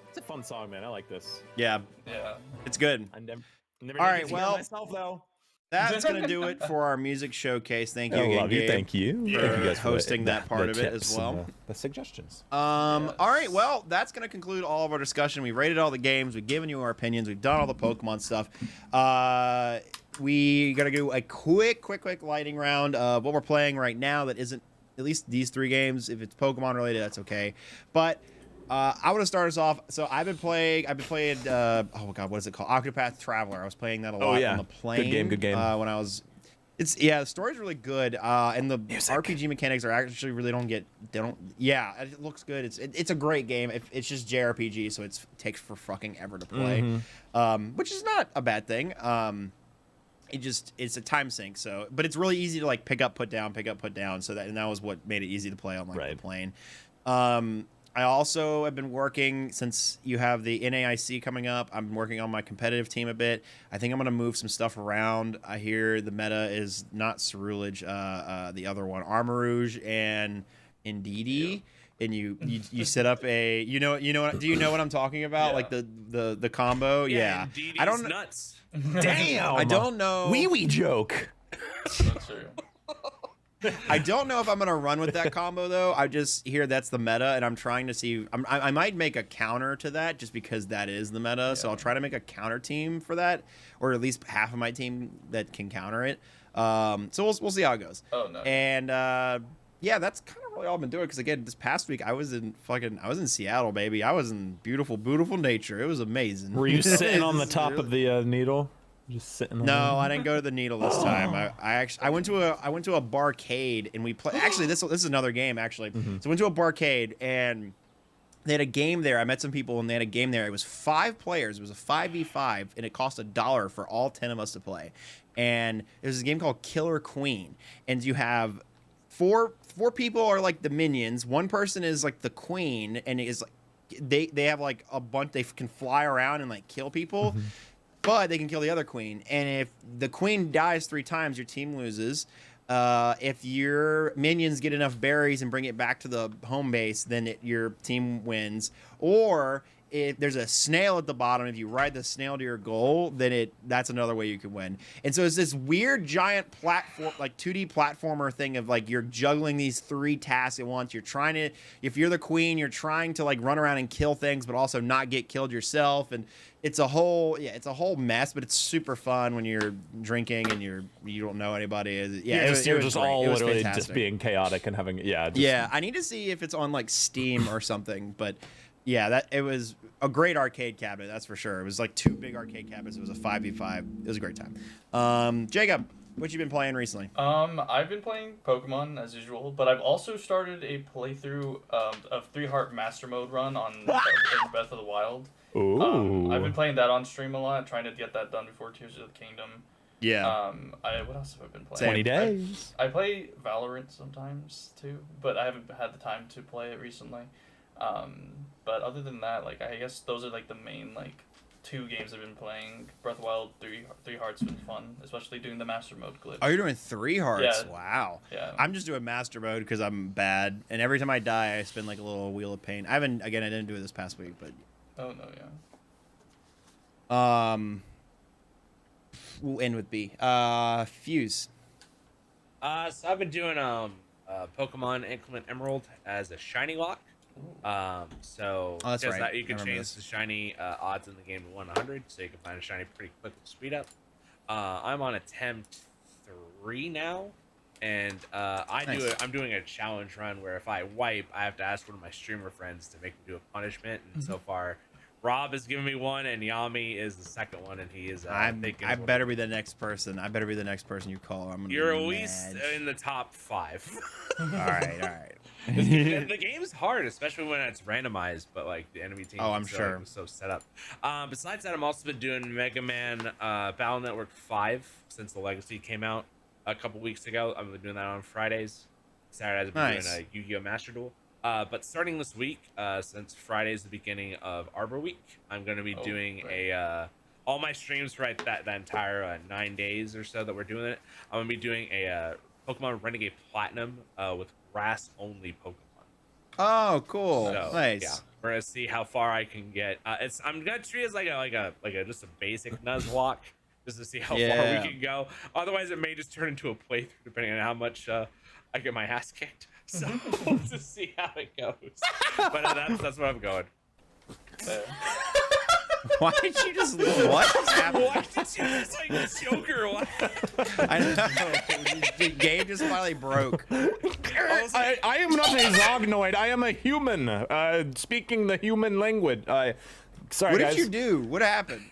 It's a fun song, man. I like this. Yeah, Yeah. it's good. I never All did right, get to hear well- myself though. That's gonna do it for our music showcase. Thank you I again, love you. Gabe. Thank you. for Thank you guys hosting the- that part the of it tips as well. and the suggestions. Yes. All right, well, that's going to conclude all of our discussion. We rated all the games. We've given you our opinions. We've done all the Pokemon stuff. We got to do a quick lightning round of what we're playing right now that isn't, at least these three games. If it's Pokemon related, that's okay. But I want to start us off. So I've been playing, oh God, what is it called? Octopath Traveler. I was playing that a lot yeah. on the plane. Good game. When I was... the story's really good, and the RPG mechanics are actually really it looks good. It's a great game. It's just JRPG, so it takes for fucking ever to play, which is not a bad thing. It's a time sink, but it's really easy to like pick up, put down, so that was what made it easy to play on the plane. I also have been working, since you have the NAIC coming up, I'm working on my competitive team a bit. I think I'm going to move some stuff around. I hear the meta is not Cerulege, the other one, Armarouge and Indeedee. And you set up a, do you know what I'm talking about? Yeah. Like the combo? Yeah. Indeedee's I don't nuts. Damn. I don't know. Wee joke. That's true. I don't know if I'm gonna run with that combo though. I just hear that's the meta, and I'm trying to see. I might make a counter to that just because that is the meta. So I'll try to make a counter team for that, or at least half of my team that can counter it. So we'll see how it goes. Oh no. And yeah, that's kind of really all I've been doing. Because again, this past week I was in Seattle, baby. I was in beautiful nature. It was amazing. Were you sitting on the top of the needle? Just sitting on No, I didn't go to the needle this time. I went to a barcade and we play. Actually, this is another game. Actually, so I went to a barcade and they had a game there. I met some people and they had a game there. It was 5 players. It was a 5v5 and it cost $1 for all 10 of us to play. And there's a game called Killer Queen, and you have four people are like the minions. One person is like the queen, and it is like they have like a bunch. They can fly around and like kill people. But they can kill the other queen, and if the queen dies 3 times, your team loses. If your minions get enough berries and bring it back to the home base, then your team wins. Or if there's a snail at the bottom. If you ride the snail to your goal, then that's another way you can win. And so it's this weird giant platform, like 2D platformer thing of like you're juggling these 3 tasks at once. You're trying to, if you're the queen, you're trying to like run around and kill things, but also not get killed yourself. And it's a whole mess, but it's super fun when you're drinking and you don't know anybody. You're just great. all It was literally fantastic. just being chaotic and having I need to see if it's on like Steam or something, but yeah, it was a great arcade cabinet, that's for sure. It was like 2 big arcade cabinets. It was a 5v5. It was a great time. Jacob, what you been playing recently? I've been playing Pokemon as usual, but I've also started a playthrough of 3 Heart Master Mode run on in Breath of the Wild. Ooh. I've been playing that on stream a lot, trying to get that done before Tears of the Kingdom. Yeah. What else have I been playing? 20 days. I play Valorant sometimes too, but I haven't had the time to play it recently. But other than that, like I guess those are like the main like 2 games I've been playing. Breath of the Wild, 3 Hearts been fun, especially doing the Master Mode glitch. Oh, you're doing 3 hearts? Yeah. Wow. Yeah. I'm just doing Master Mode because I'm bad, and every time I die, I spin like a little wheel of pain. I didn't do it this past week, but Oh no, yeah. We'll end with B. Fuse. So I've been doing Pokemon Inclement Emerald as a shiny lock. So Oh, that's because right. you can I remember change this. the shiny odds in the game to 100, so you can find a shiny pretty quick with speed up. I'm on attempt 3 now, and Nice. I'm doing a challenge run where if I wipe, I have to ask one of my streamer friends to make me do a punishment. And so far, Rob has given me one, and Yami is the second one, and he is. I better be the next person. I better be the next person you call. I'm gonna You're be at least mad. in the top 5. All right. The game's hard, especially when it's randomized, but like the enemy team. Oh, I'm sure. So set up. Besides that, I'm also been doing Mega Man Battle Network 5 since the Legacy came out a couple weeks ago. I've been doing that on Fridays. Saturdays I've been Nice. doing a Yu-Gi-Oh! Master Duel. But starting this week, since Friday is the beginning of Arbor Week, I'm going to be doing all my streams for that entire 9 days or so that we're doing it. I'm going to be doing a Pokemon Renegade Platinum with grass-only Pokemon. Oh, cool. So, Nice. Yeah, we're gonna see how far I can get. I'm gonna treat it as like a just a basic Nuzlocke, just to see how far Yeah. we can go. Otherwise, it may just turn into a playthrough depending on how much I get my ass kicked. So we'll just see how it goes. But that's where I'm going. Why did you just what just happened? Why did you just like Joker? I know. Gabe just finally broke. I am not a Zognoid. I am a human, speaking the human language. Sorry, What guys. did you do? What happened?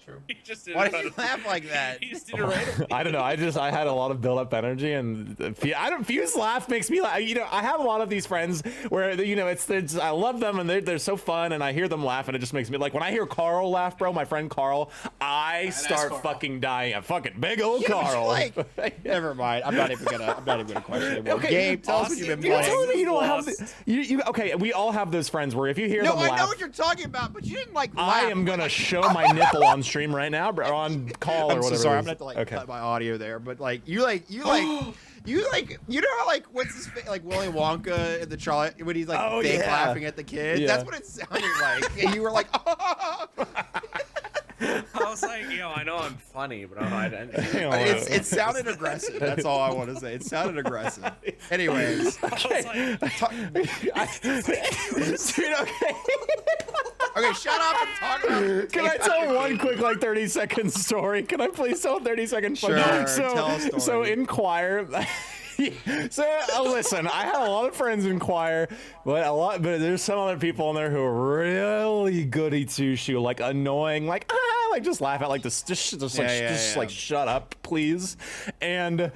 True. He just did Why it did you laugh like that? He just did it randomly. I don't know. I had a lot of built-up energy, and Fuse laugh makes me laugh. You know, I have a lot of these friends where it's I love them and they're so fun, and I hear them laugh, and it just makes me like when I hear Carl laugh, bro. My friend Carl, I start Carl. fucking dying. A fucking big old Yeah, but Carl. like, never mind. I'm not even gonna question it. Okay, Gabe, tell us what you've been You're playing. telling me you don't have Lost. okay, we all have those friends where if you hear No, them I laugh, know what you're talking about, but you didn't like laugh. I am gonna show my nipple on stream right now, bro, on call or I'm so whatever. sorry. it I'm is. gonna have to like Okay. cut my audio there, but like you know how like what's his face, like Willy Wonka in the Charlie when he's like Oh, fake yeah. laughing at the kids. Yeah. That's what it sounded like, and you were like, I was like, I know I'm funny, but I don't. it sounded aggressive. That's all I want to say. It sounded aggressive. Anyways, I was like, Dude, okay. okay, shut up and talk about. Can I tell one quick 30-second story? Can I please tell a 30-second Sure, tell a story. So in choir, listen, I had a lot of friends in choir, but there's some other people in there who are really goody two shoe, like annoying, like just laugh at like this, just shut up, please, and.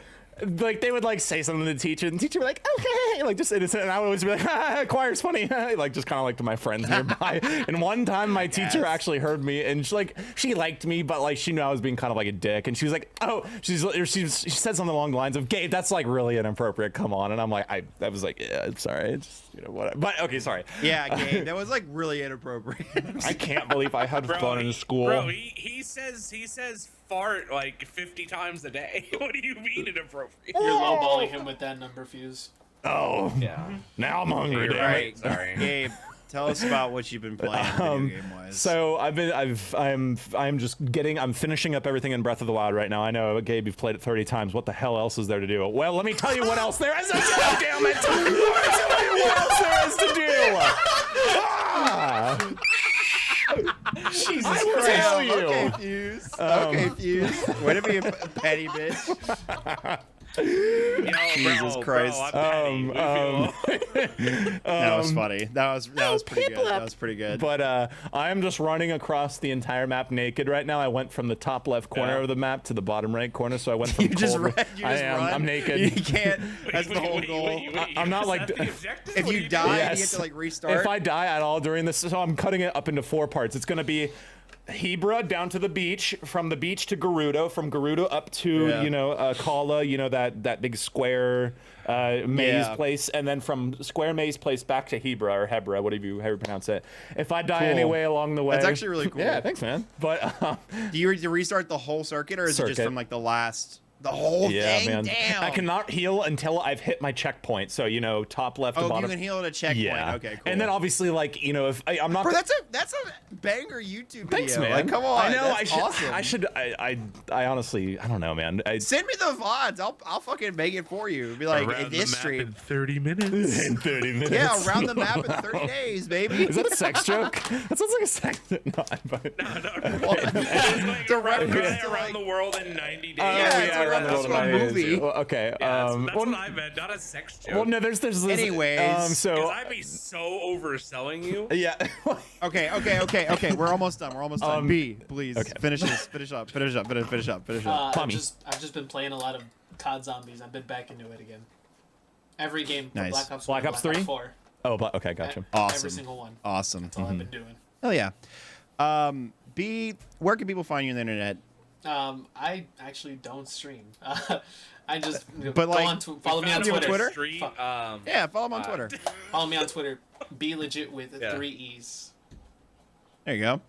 Like they would like say something to the teacher, and the teacher would be like, okay, like just innocent, and I would always be like, choir's funny, like just kind of like to my friends nearby. And one time my teacher actually heard me, and she liked me, but like she knew I was being kind of like a dick, and she was like, she said something along the lines of, Gabe, that's like really inappropriate, come on. And I'm like, I was like, yeah, I'm sorry, just whatever. But okay, sorry. Yeah, Gabe, that was like really inappropriate. I can't believe I had fun in school. Bro, he says fart like 50 times a day. What do you mean inappropriate? You're lowballing him with that number, Fuse. Oh, Yeah. now I'm hungry. You're damn it. right. Sorry. Gabe, Tell us about what you've been playing video game wise. So I'm finishing up everything in Breath of the Wild right now. I know, Gabe, you've played it 30 times. What the hell else is there to do? Well, let me tell you what else there is to do, damn it! Let me tell you what else there is to do! Jesus I will Christ. tell you. Okay, Fuse. Okay, Fuse. Way to be a petty bitch. Jesus Christ. That was funny. That was pretty good. That was pretty good. But I am just running across the entire map naked right now. I went from the top left corner of the map to the bottom right corner, so I went from You just cold. run. I'm naked. You can't. That's the whole goal. I'm not like. If you die, you have to like restart. If I die at all during this, so I'm cutting it up into 4 parts. It's gonna be Hebra down to the beach, from the beach to Gerudo, from Gerudo up to Kala, that big square maze place, and then from square maze place back to Hebra or Hebra, whatever you pronounce it. If I die anyway along the way, That's actually really cool. Yeah, thanks, man. But do you restart the whole circuit, or is it just from like the whole thing? Man. Damn. I cannot heal until I've hit my checkpoint. So top left to Oh, bottom. you can heal at a checkpoint. Yeah. Okay, cool. And then obviously, if I'm not. Bro, that's a banger YouTube video. Thanks, man. Like, come on. I know. That's awesome. I honestly, I don't know, man. Send me the VODs. I'll fucking make it for you. Be like, in this stream. in 30 minutes. In 30 minutes. Yeah, around the map in 30 days, baby. Is that a sex joke? That sounds like a sex. No, It's a reference to around like, the world in 90 days. Yeah, it's a reference to a movie. Well, okay. That's what I meant, not a sex joke. Well, no, there's Anyways, so I'd be so overselling you. yeah. Okay. We're almost done. B, please finish this. Finish up. I've just been playing a lot of COD Zombies. I've been back into it again. Every game. Nice. Black Ops 1, Black Ops 3? 4. Oh, but okay, gotcha. Awesome. Every single one. Awesome. That's all I've been doing. Hell yeah. B, where can people find you on the internet? I actually don't stream. I just But, like, follow me on Twitter. Street, Yeah, follow him on Twitter. Follow me on Twitter. Be legit with 3 E's. There you go.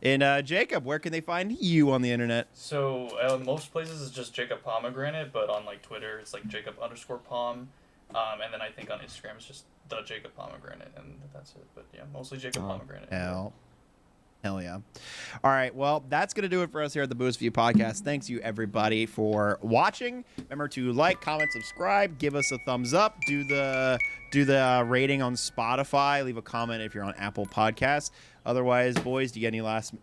And Jacob, where can they find you on the internet? So most places is just Jacob Pomegranate, but on like Twitter it's like Jacob_Pom, and then I think on Instagram it's just the Jacob Pomegranate, and that's it. But yeah, mostly Jacob Pomegranate. Hell yeah. All right, well, that's going to do it for us here at the Boost View Podcast. Thanks you, everybody, for watching. Remember to like, comment, subscribe, give us a thumbs up, do the rating on Spotify, leave a comment if you're on Apple Podcasts. Otherwise, boys, do you get any last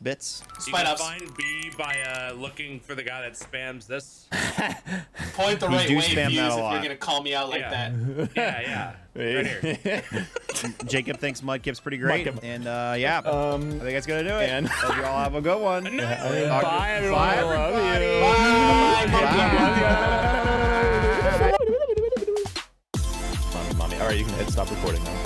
bits? You can find B by looking for the guy that spams this. Point the right do way, spam Fuse, that a if lot. you're gonna call me out like that. Yeah. Right here. Jacob thinks Mudkip's pretty great. Mudkip. And I think that's going to do it. And- Hope you all have a good one. Bye, everyone. Bye, I love you. everybody. Bye. Mommy. All right, you can hit stop recording now.